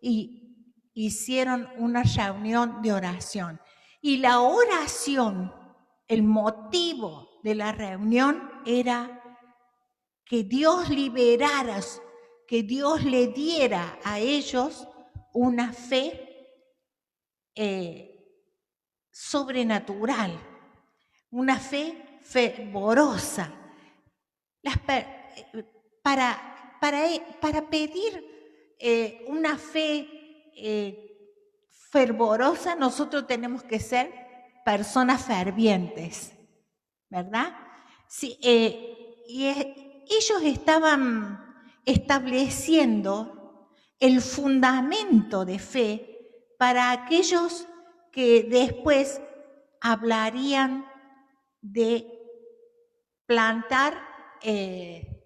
Y hicieron una reunión de oración. Y la oración, el motivo de la reunión era que Dios liberara, que Dios le diera a ellos una fe sobrenatural, una fe fervorosa, para pedir una fe fervorosa. Nosotros tenemos que ser personas fervientes, ¿verdad? Sí, ellos estaban estableciendo el fundamento de fe para aquellos que después hablarían de plantar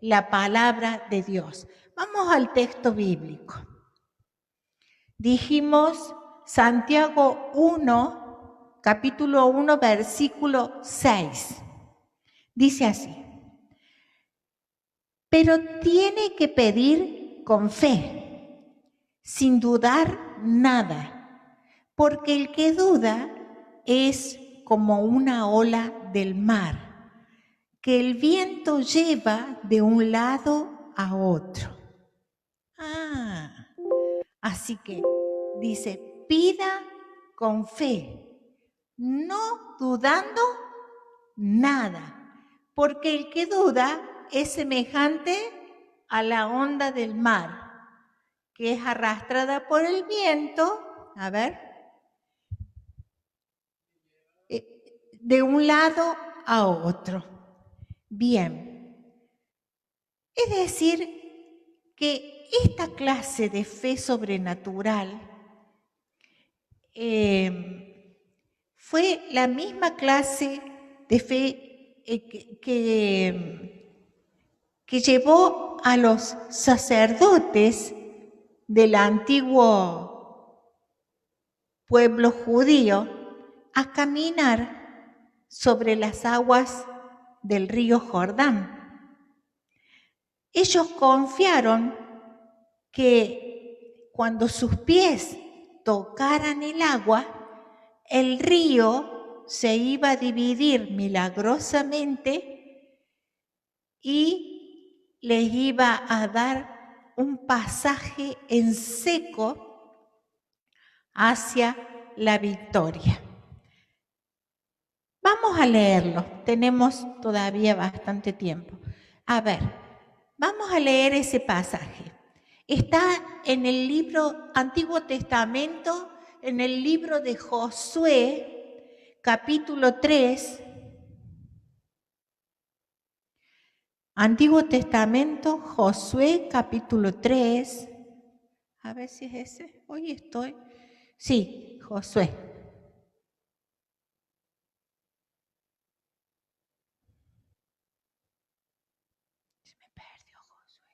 la palabra de Dios. Vamos al texto bíblico. Dijimos Santiago 1, capítulo 1, versículo 6. Dice así: pero tiene que pedir con fe, sin dudar nada, porque el que duda es como una ola del mar, que el viento lleva de un lado a otro. Así que dice, pida con fe, no dudando nada, porque el que duda es semejante a la onda del mar, que es arrastrada por el viento, de un lado a otro. Bien, es decir, que esta clase de fe sobrenatural fue la misma clase de fe que llevó a los sacerdotes del antiguo pueblo judío a caminar sobre las aguas del río Jordán. Ellos confiaron que cuando sus pies tocaran el agua, el río se iba a dividir milagrosamente y les iba a dar un pasaje en seco hacia la victoria. Vamos a leerlo, tenemos todavía bastante tiempo. Vamos a leer ese pasaje. Está en el libro Antiguo Testamento, en el libro de Josué, capítulo 3. Antiguo Testamento, Josué, capítulo 3. A ver si es ese. Hoy estoy. Sí, Josué. Se me perdió Josué.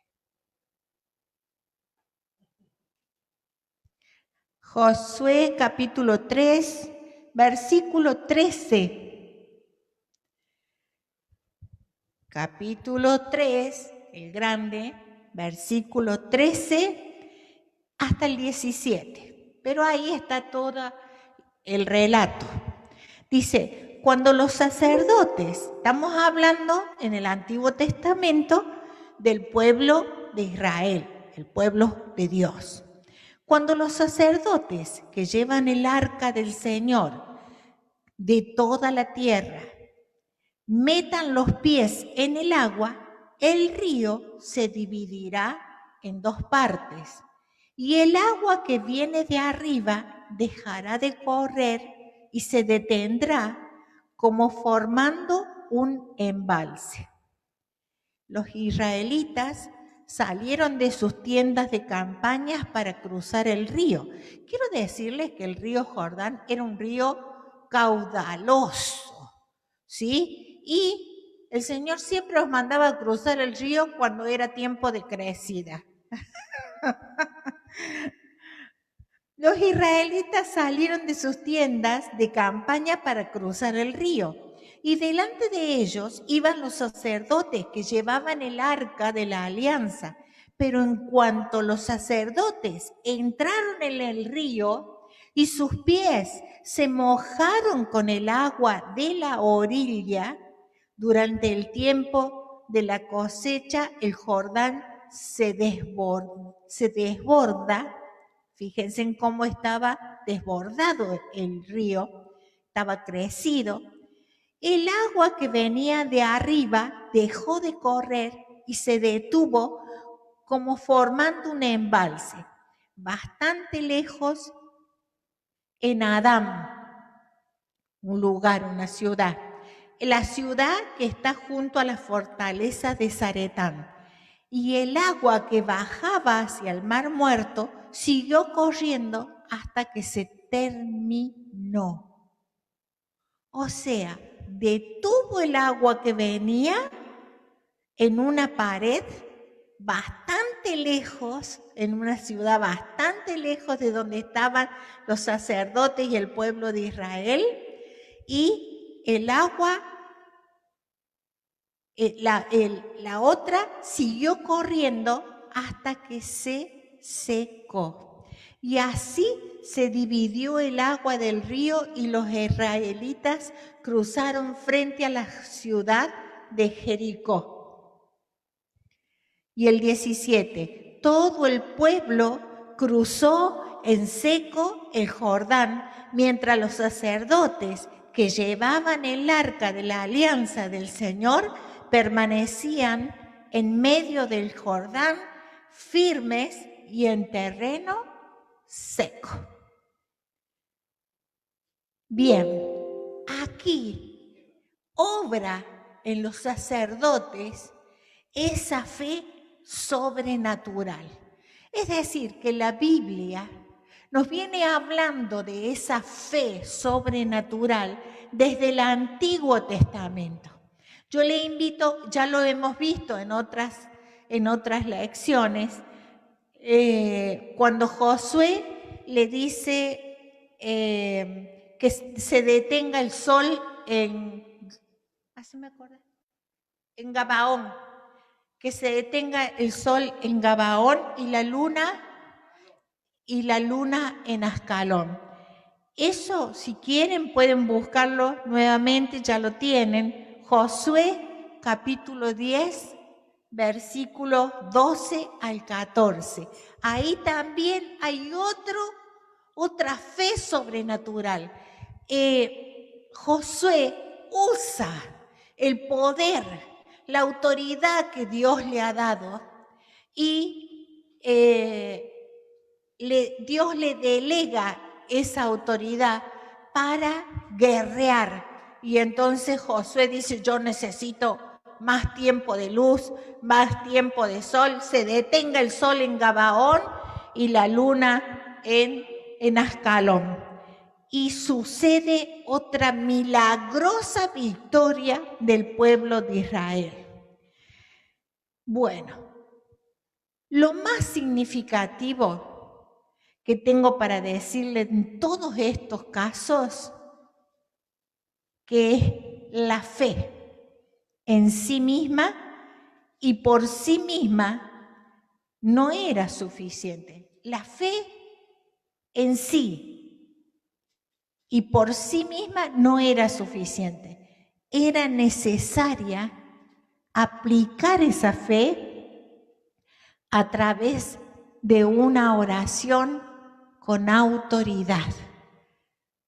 Josué, capítulo 3, versículo 13. Capítulo 3, el grande, versículo 13 hasta el 17. Pero ahí está todo el relato. Dice, cuando los sacerdotes, estamos hablando en el Antiguo Testamento del pueblo de Israel, el pueblo de Dios. Cuando los sacerdotes que llevan el arca del Señor de toda la tierra metan los pies en el agua, el río se dividirá en dos partes, y el agua que viene de arriba dejará de correr y se detendrá como formando un embalse. Los israelitas salieron de sus tiendas de campañas para cruzar el río. Quiero decirles que el río Jordán era un río caudaloso, ¿sí? Y el Señor siempre los mandaba a cruzar el río cuando era tiempo de crecida. Los israelitas salieron de sus tiendas de campaña para cruzar el río, y delante de ellos iban los sacerdotes que llevaban el arca de la alianza. Pero en cuanto los sacerdotes entraron en el río y sus pies se mojaron con el agua de la orilla, durante el tiempo de la cosecha, el Jordán se desborda. Fíjense en cómo estaba desbordado el río, estaba crecido. El agua que venía de arriba dejó de correr y se detuvo como formando un embalse, bastante lejos en Adán, un lugar, una ciudad. La ciudad que está junto a la fortaleza de Zaretán. Y el agua que bajaba hacia el Mar Muerto siguió corriendo hasta que se terminó. O sea, detuvo el agua que venía en una pared bastante lejos, en una ciudad bastante lejos de donde estaban los sacerdotes y el pueblo de Israel, y el agua La otra siguió corriendo hasta que se secó. Y así se dividió el agua del río y los israelitas cruzaron frente a la ciudad de Jericó. Y el 17, todo el pueblo cruzó en seco el Jordán, mientras los sacerdotes que llevaban el arca de la alianza del Señor permanecían en medio del Jordán, firmes y en terreno seco. Bien, aquí obra en los sacerdotes esa fe sobrenatural. Es decir, que la Biblia nos viene hablando de esa fe sobrenatural desde el Antiguo Testamento. Yo le invito, ya lo hemos visto en otras lecciones, cuando Josué le dice que se detenga el sol en Gabaón, que se detenga el sol en Gabaón y la luna en Ascalón. Eso, si quieren, pueden buscarlo nuevamente, ya lo tienen. Josué, capítulo 10, versículos 12 al 14. Ahí también hay otra fe sobrenatural. Josué usa el poder, la autoridad que Dios le ha dado y Dios le delega esa autoridad para guerrear. Y entonces Josué dice, yo necesito más tiempo de luz, más tiempo de sol, se detenga el sol en Gabaón y la luna en Ascalón. Y sucede otra milagrosa victoria del pueblo de Israel. Bueno, lo más significativo que tengo para decirle en todos estos casos, que es la fe en sí misma y por sí misma no era suficiente. La fe en sí y por sí misma no era suficiente. Era necesaria aplicar esa fe a través de una oración con autoridad.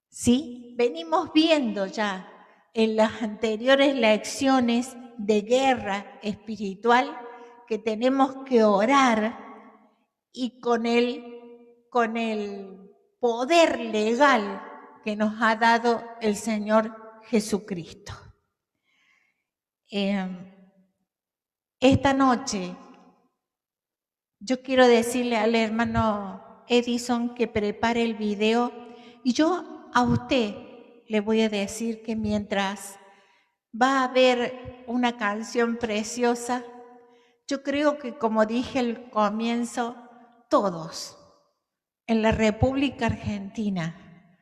¿Sí? Venimos viendo ya en las anteriores lecciones de guerra espiritual que tenemos que orar y con el poder legal que nos ha dado el Señor Jesucristo. Esta noche yo quiero decirle al hermano Edison que prepare el video y yo a usted le voy a decir que mientras va a haber una canción preciosa, yo creo que, como dije al comienzo, todos en la República Argentina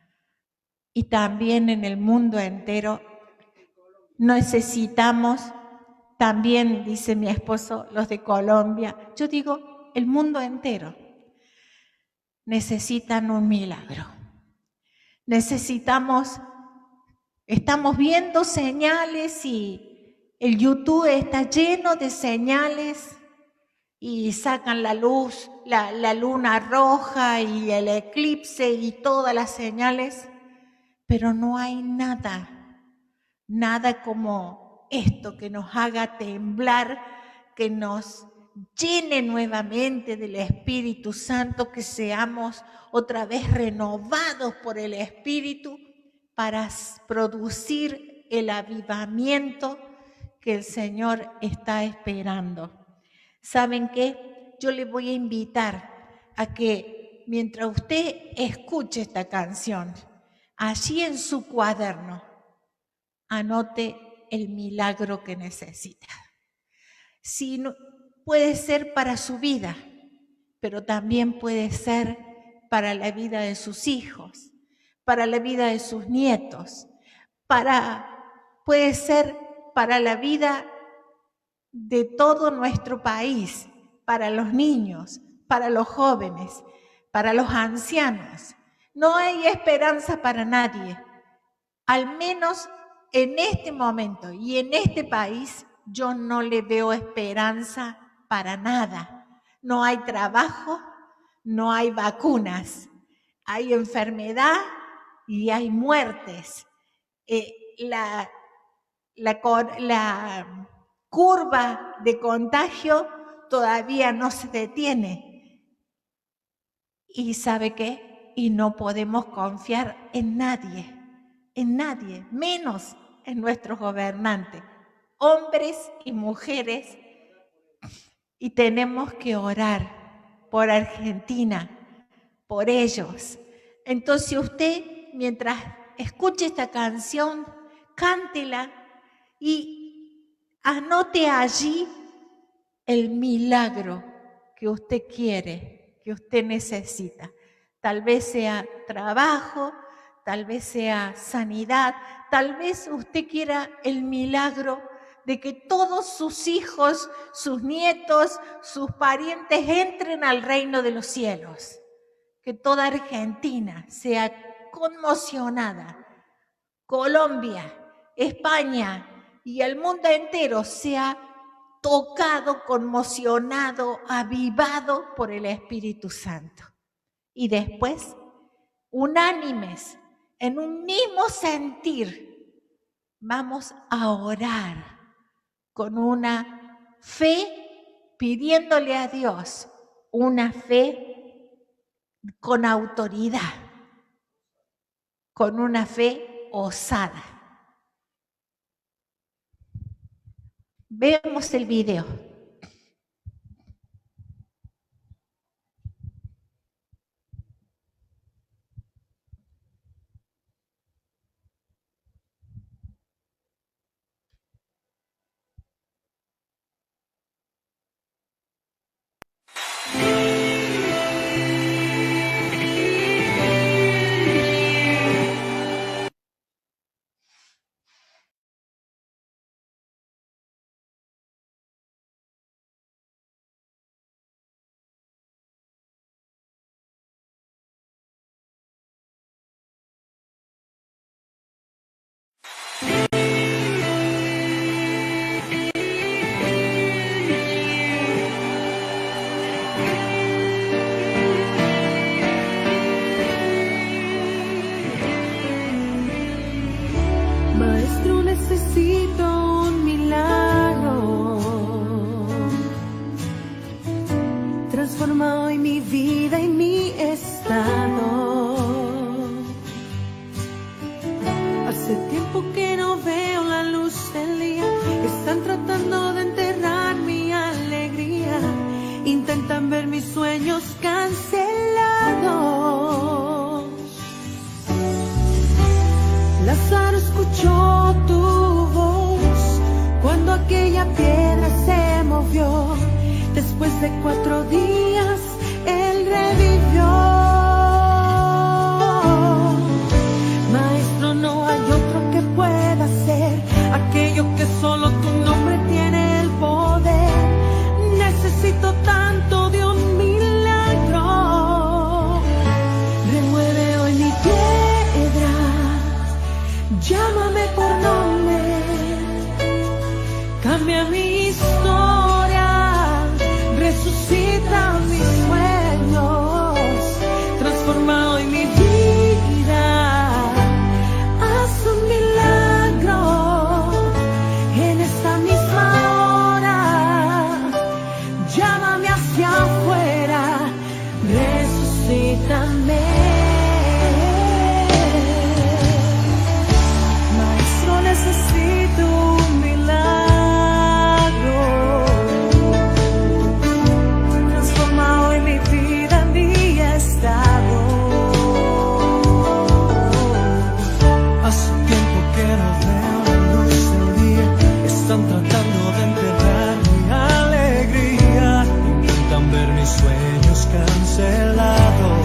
y también en el mundo entero necesitamos, también dice mi esposo, los de Colombia, yo digo el mundo entero, necesitan un milagro. Estamos viendo señales y el YouTube está lleno de señales y sacan la luz, la luna roja y el eclipse y todas las señales, pero no hay nada como esto que nos haga temblar, que nos llene nuevamente del Espíritu Santo, que seamos otra vez renovados por el Espíritu para producir el avivamiento que el Señor está esperando. ¿Saben qué? Yo le voy a invitar a que mientras usted escuche esta canción, allí en su cuaderno, anote el milagro que necesita. Si no, puede ser para su vida, pero también puede ser para la vida de sus hijos, para la vida de sus nietos, puede ser para la vida de todo nuestro país, para los niños, para los jóvenes, para los ancianos. No hay esperanza para nadie. Al menos en este momento y en este país, yo no le veo esperanza para nada. No hay trabajo, no hay vacunas, hay enfermedad y hay muertes. La curva de contagio todavía no se detiene. ¿Y sabe qué? Y no podemos confiar en nadie, menos en nuestros gobernantes, hombres y mujeres. Y tenemos que orar por Argentina, por ellos. Entonces usted, mientras escuche esta canción, cántela y anote allí el milagro que usted quiere, que usted necesita. Tal vez sea trabajo, tal vez sea sanidad, tal vez usted quiera el milagro de que todos sus hijos, sus nietos, sus parientes entren al reino de los cielos. Que toda Argentina sea conmocionada, Colombia, España y el mundo entero sea tocado, conmocionado, avivado por el Espíritu Santo. Y después, unánimes, en un mismo sentir, vamos a orar con una fe, pidiéndole a Dios una fe con autoridad, con una fe osada. Veamos el video. Maestro, necesito un milagro. Transforma hoy mi vida y mi estado. Hace tiempo que no veo la luz del día. Están tratando de enterrar mi alegría. Intentan ver mis sueños cancelados. Lázaro escuchó tu voz cuando aquella piedra se movió. Después de 4 días, él revivió. Maestro, no hay otro que pueda hacer aquello que solo tu nombre tiene el poder. Necesito tanto de un milagro. Remueve hoy mi piedra. Llámame por nombre, cambia mi historia, resucita mis sueños, transforma hoy mi vida, haz un milagro en esta misma hora, llámame hacia afuera, resucítame. Necesito un milagro. Transforma hoy mi vida, mi estado. Hace tiempo que no veo la luz del día. Están tratando de enterrar mi alegría. Intentan ver mis sueños cancelados.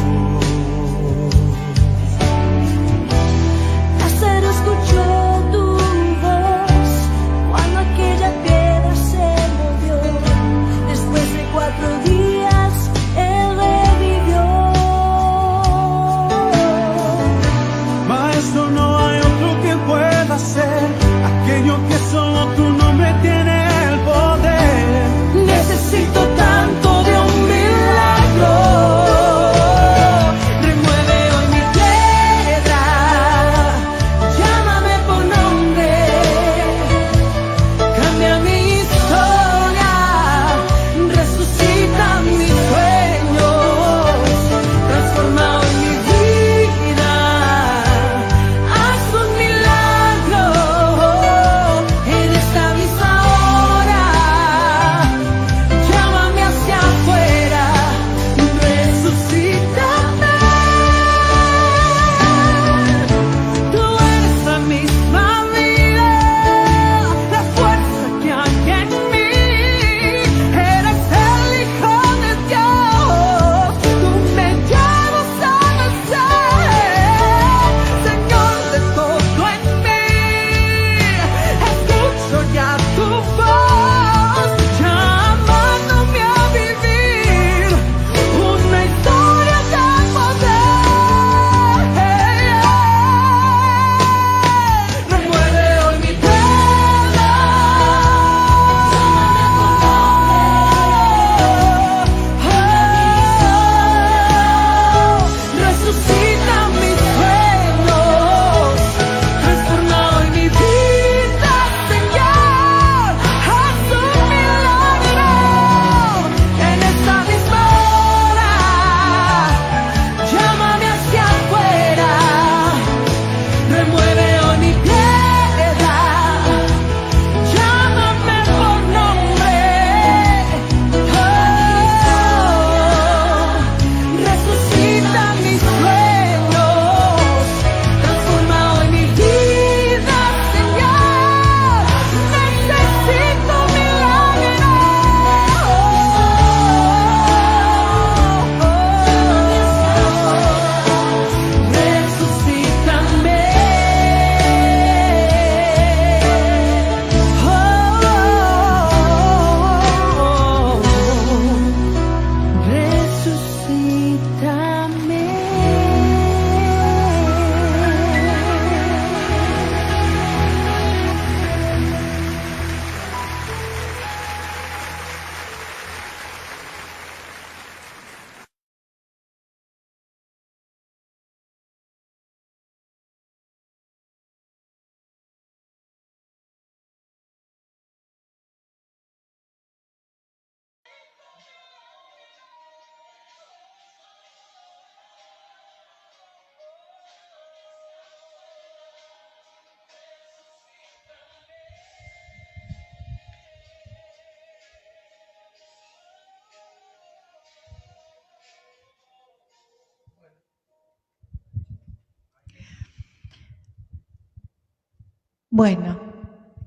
Bueno,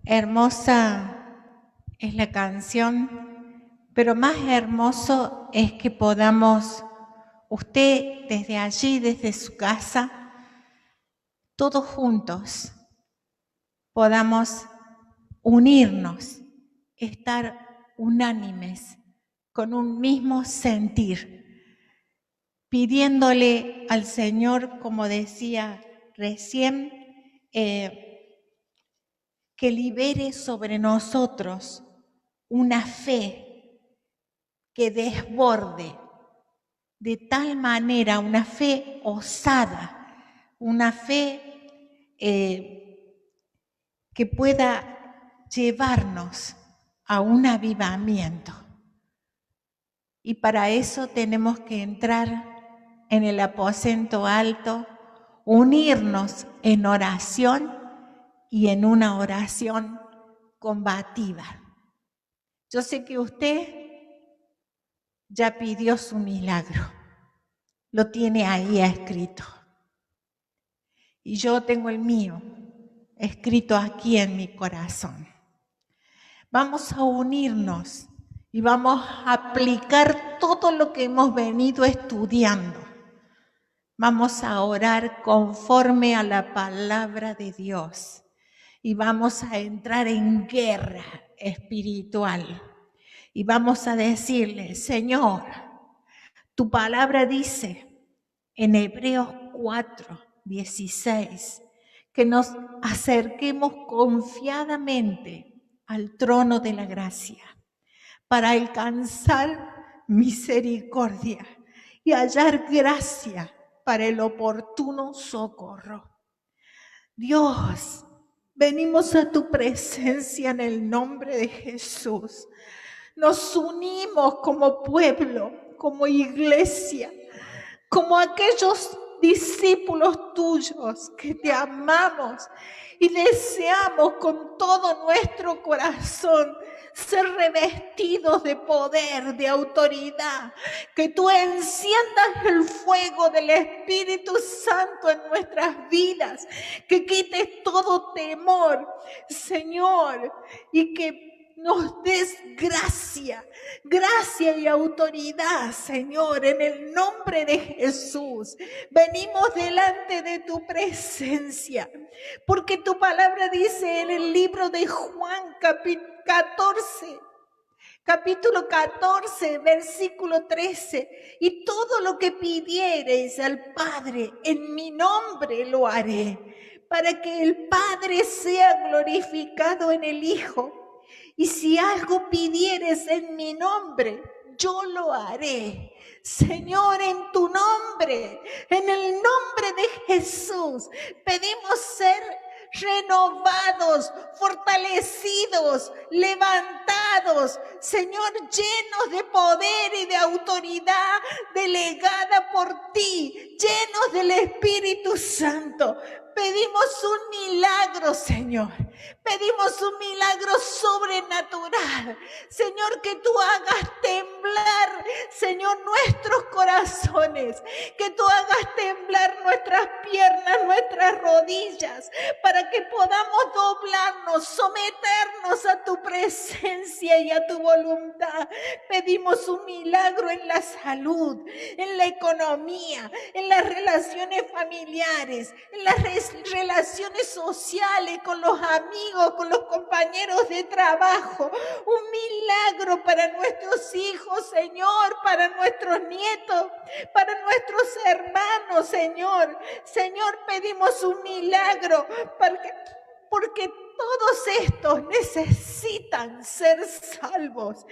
hermosa es la canción, pero más hermoso es que podamos, usted desde allí, desde su casa, todos juntos, podamos unirnos, estar unánimes, con un mismo sentir, pidiéndole al Señor, como decía recién, que libere sobre nosotros una fe que desborde de tal manera, una fe osada, una fe que pueda llevarnos a un avivamiento. Y para eso tenemos que entrar en el aposento alto, unirnos en oración y en una oración combativa. Yo sé que usted ya pidió su milagro, lo tiene ahí escrito. Y yo tengo el mío escrito aquí en mi corazón. Vamos a unirnos y vamos a aplicar todo lo que hemos venido estudiando. Vamos a orar conforme a la palabra de Dios y vamos a entrar en guerra espiritual y vamos a decirle: Señor, tu palabra dice en Hebreos 4:16 que nos acerquemos confiadamente al trono de la gracia para alcanzar misericordia y hallar gracia para el oportuno socorro. Dios, venimos a tu presencia en el nombre de Jesús. Nos unimos como pueblo, como iglesia, como aquellos discípulos tuyos que te amamos y deseamos con todo nuestro corazón ser revestidos de poder, de autoridad, que tú enciendas el fuego del Espíritu Santo en nuestras vidas, que quites todo temor, Señor, y que nos des gracia y autoridad, Señor, en el nombre de Jesús. Venimos delante de tu presencia, porque tu palabra dice en el libro de Juan, capítulo 14, versículo 13, y todo lo que pidiereis al Padre en mi nombre lo haré, para que el Padre sea glorificado en el Hijo. Y si algo pidieres en mi nombre, yo lo haré. Señor, en tu nombre, en el nombre de Jesús, pedimos ser renovados, fortalecidos, levantados, Señor, llenos de poder y de autoridad delegada por ti, llenos del Espíritu Santo. Pedimos un milagro, Señor. Pedimos un milagro sobrenatural. Señor, que tú hagas temblar, Señor, nuestros corazones. Que tú hagas temblar nuestras piernas, nuestras rodillas, para que podamos doblarnos, someternos a tu presencia y a tu voluntad. Pedimos un milagro en la salud, en la economía, en las relaciones familiares, en las relaciones sociales con los amigos, con los compañeros de trabajo. Un milagro para nuestros hijos, Señor, para nuestros nietos, para nuestros hermanos, Señor. Señor, pedimos un milagro porque todos estos necesitan ser salvos,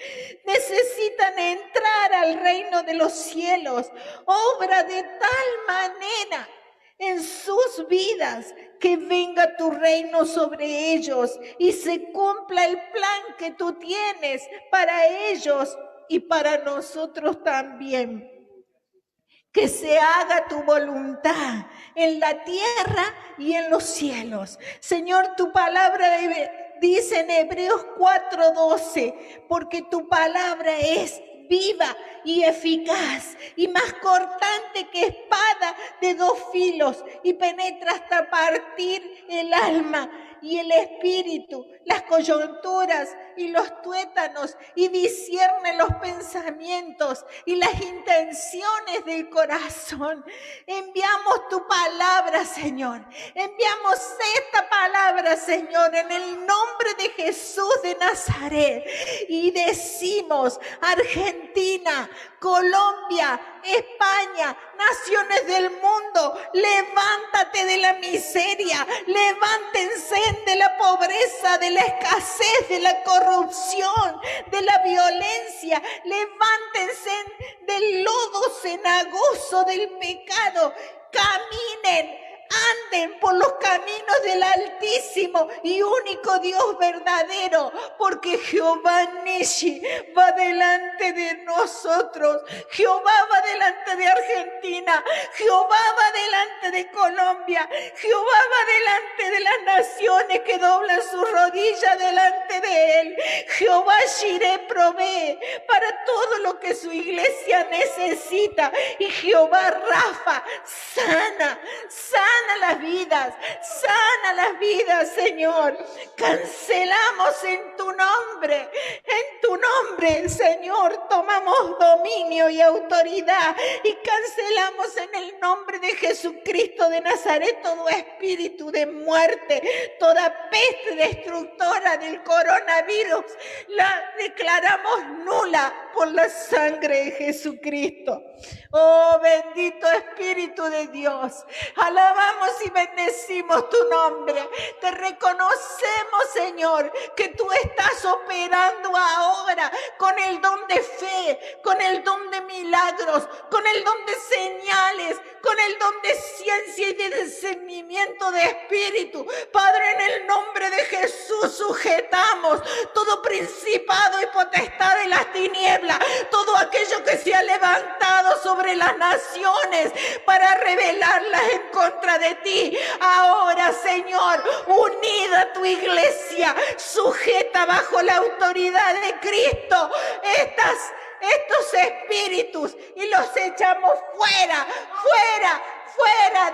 necesitan entrar al reino de los cielos. Obra de tal manera en sus vidas que venga tu reino sobre ellos y se cumpla el plan que tú tienes para ellos y para nosotros también. Que se haga tu voluntad en la tierra y en los cielos. Señor, tu palabra dice en Hebreos 4:12, porque tu palabra es viva y eficaz y más cortante que espada de dos filos y penetra hasta partir el alma y el espíritu, las coyunturas y los tuétanos, y discierne los pensamientos y las intenciones del corazón. Enviamos tu palabra, Señor. Enviamos esta palabra, Señor, en el nombre de Jesús de Nazaret. Y decimos, Argentina, Colombia, España, naciones del mundo, levántate de la miseria, levántense de la pobreza, de la escasez, de la corrupción, de la violencia, levántense del lodo cenagoso del pecado, caminen, anden por los caminos del Altísimo y único Dios verdadero, porque Jehová Nishi va delante de nosotros. Jehová va delante de Argentina, Jehová va delante de Colombia, Jehová va delante de las naciones que doblan sus rodillas delante de Él. Jehová Shireh provee para todo lo que su iglesia necesita, y Jehová Rafa sana las vidas, Señor. Cancelamos en tu nombre, Señor, tomamos dominio y autoridad y cancelamos en el nombre de Jesucristo de Nazaret todo espíritu de muerte, toda peste destructora del coronavirus, la declaramos nula por la sangre de Jesucristo. Oh, bendito Espíritu de Dios, alabamos y bendecimos tu nombre. Te reconocemos, Señor, que tú estás operando ahora con el don de fe, con el don de milagros, con el don de señales, con el don de ciencia y de discernimiento de espíritu. Padre, en el nombre de Jesús sujetamos todo principado y potestad de las tinieblas, todo aquello que se ha levantado sobre las naciones para rebelarlas en contra de ti. Ahora, Señor, unida tu iglesia, sujeta bajo la autoridad de Cristo estos espíritus, y los echamos fuera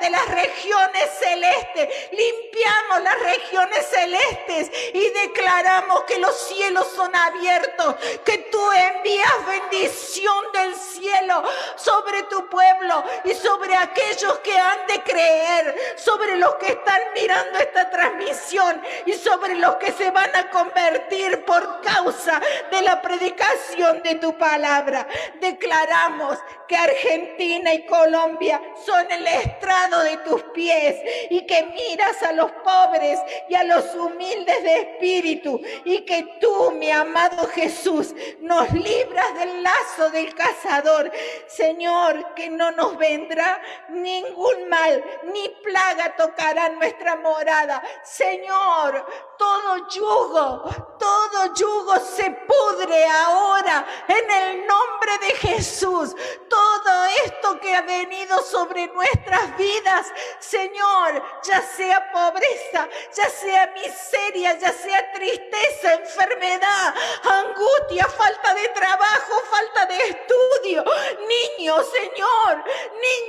de las regiones celestes. Limpiamos las regiones celestes y declaramos que los cielos son abiertos, que tú envías bendición del cielo sobre tu pueblo y sobre aquellos que han de creer, sobre los que están mirando esta transmisión y sobre los que se van a convertir por causa de la predicación de tu palabra. Declaramos que Argentina y Colombia son el estrado de tus pies, y que miras a los pobres y a los humildes de espíritu, y que tú, mi amado Jesús, nos libras del lazo del cazador. Señor, que no nos vendrá ningún mal, ni plaga tocará nuestra morada. Señor, todo yugo se pudre ahora en el nombre de Jesús. Todo esto que ha venido sobre nuestras vidas, Señor, ya sea pobreza, ya sea miseria, ya sea tristeza, enfermedad, angustia, falta de trabajo, falta de estudio, niños, Señor,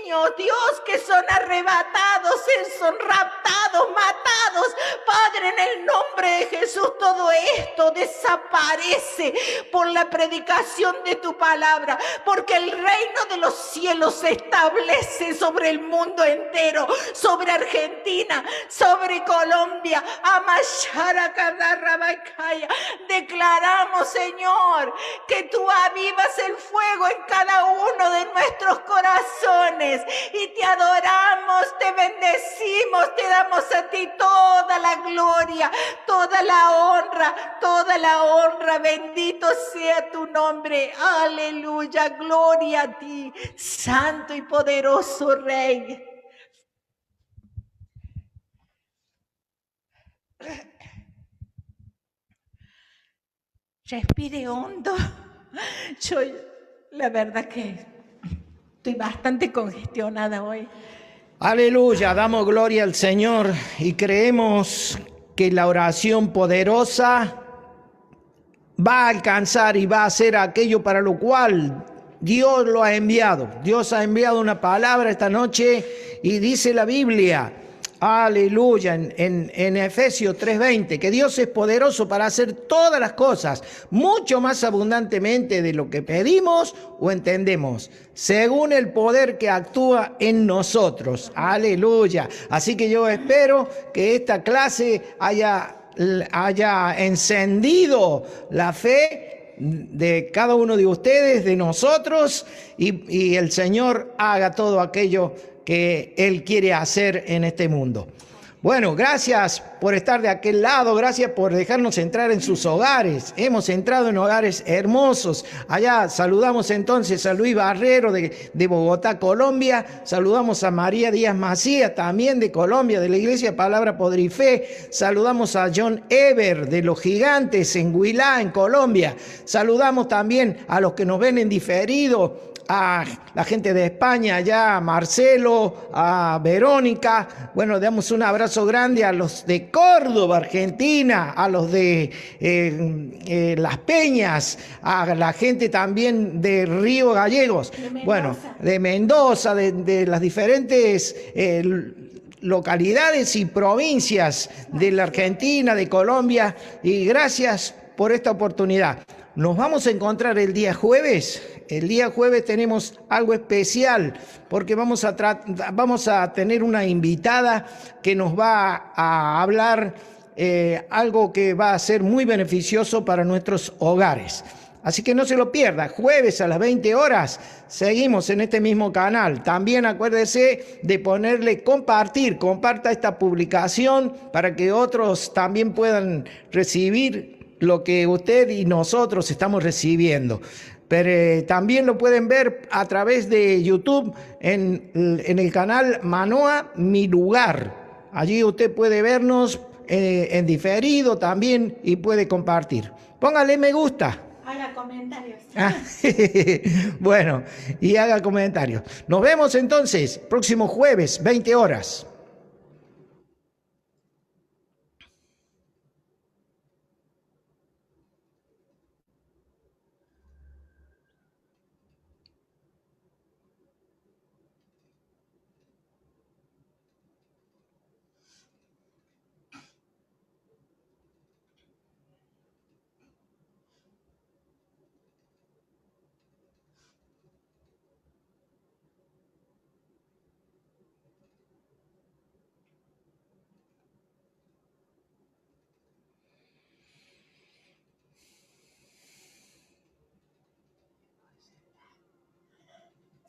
niños, Dios, que son arrebatados, son raptados, matados, Padre, en el nombre de Jesús, todo esto desaparece por la predicación de tu palabra, porque el reino de los cielos se establece sobre el mundo entero, sobre Argentina, sobre Colombia. Declaramos, Señor, que tú avivas el fuego en cada uno de nuestros corazones, y te adoramos, te bendecimos, te damos a ti toda la gloria, toda la honra. Bendito sea tu nombre. Aleluya, gloria a ti, santo y poderoso Rey. Respire hondo. Yo, la verdad que estoy bastante congestionada hoy. Aleluya, damos gloria al Señor y creemos que la oración poderosa va a alcanzar y va a hacer aquello para lo cual Dios lo ha enviado. Dios ha enviado una palabra esta noche y dice la Biblia: Aleluya, en Efesios 3:20, que Dios es poderoso para hacer todas las cosas, mucho más abundantemente de lo que pedimos o entendemos, según el poder que actúa en nosotros. Aleluya. Así que yo espero que esta clase haya encendido la fe de cada uno de ustedes, de nosotros, y el Señor haga todo aquello que Él quiere hacer en este mundo. Bueno, gracias por estar de aquel lado, gracias por dejarnos entrar en sus hogares. Hemos entrado en hogares hermosos. Allá saludamos entonces a Luis Barrero de Bogotá, Colombia. Saludamos a María Díaz Macías, también de Colombia, de la Iglesia Palabra, Poder y Fe. Saludamos a John Ever de Los Gigantes en Huilá, en Colombia. Saludamos también a los que nos ven en diferido, a la gente de España, allá, a Marcelo, a Verónica. Bueno, damos un abrazo grande a los de Córdoba, Argentina, a los de Las Peñas, a la gente también de Río Gallegos, bueno, de Mendoza, de las diferentes localidades y provincias de la Argentina, de Colombia, y gracias por esta oportunidad. Nos vamos a encontrar el día jueves. El día jueves tenemos algo especial porque vamos a tener una invitada que nos va a hablar algo que va a ser muy beneficioso para nuestros hogares. Así que no se lo pierda, jueves a las 20 horas, seguimos en este mismo canal. También acuérdese de ponerle compartir, comparta esta publicación para que otros también puedan recibir lo que usted y nosotros estamos recibiendo. Pero también lo pueden ver a través de YouTube en el canal Manoa Mi Lugar. Allí usted puede vernos en diferido también y puede compartir. Póngale me gusta. Haga comentarios. Bueno, y haga comentarios. Nos vemos entonces próximo jueves, 20 horas.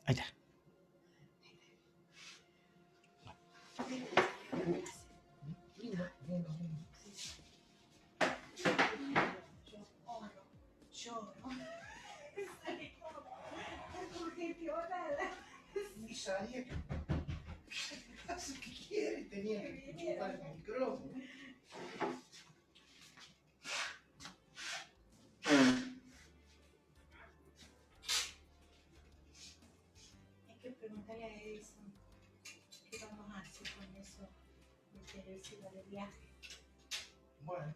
Ahí está. Ni sabía que hace que quiere, tenía que chupar el micrófono. Hay que preguntarle a Edison qué vamos a hacer con eso de viaje. Bueno.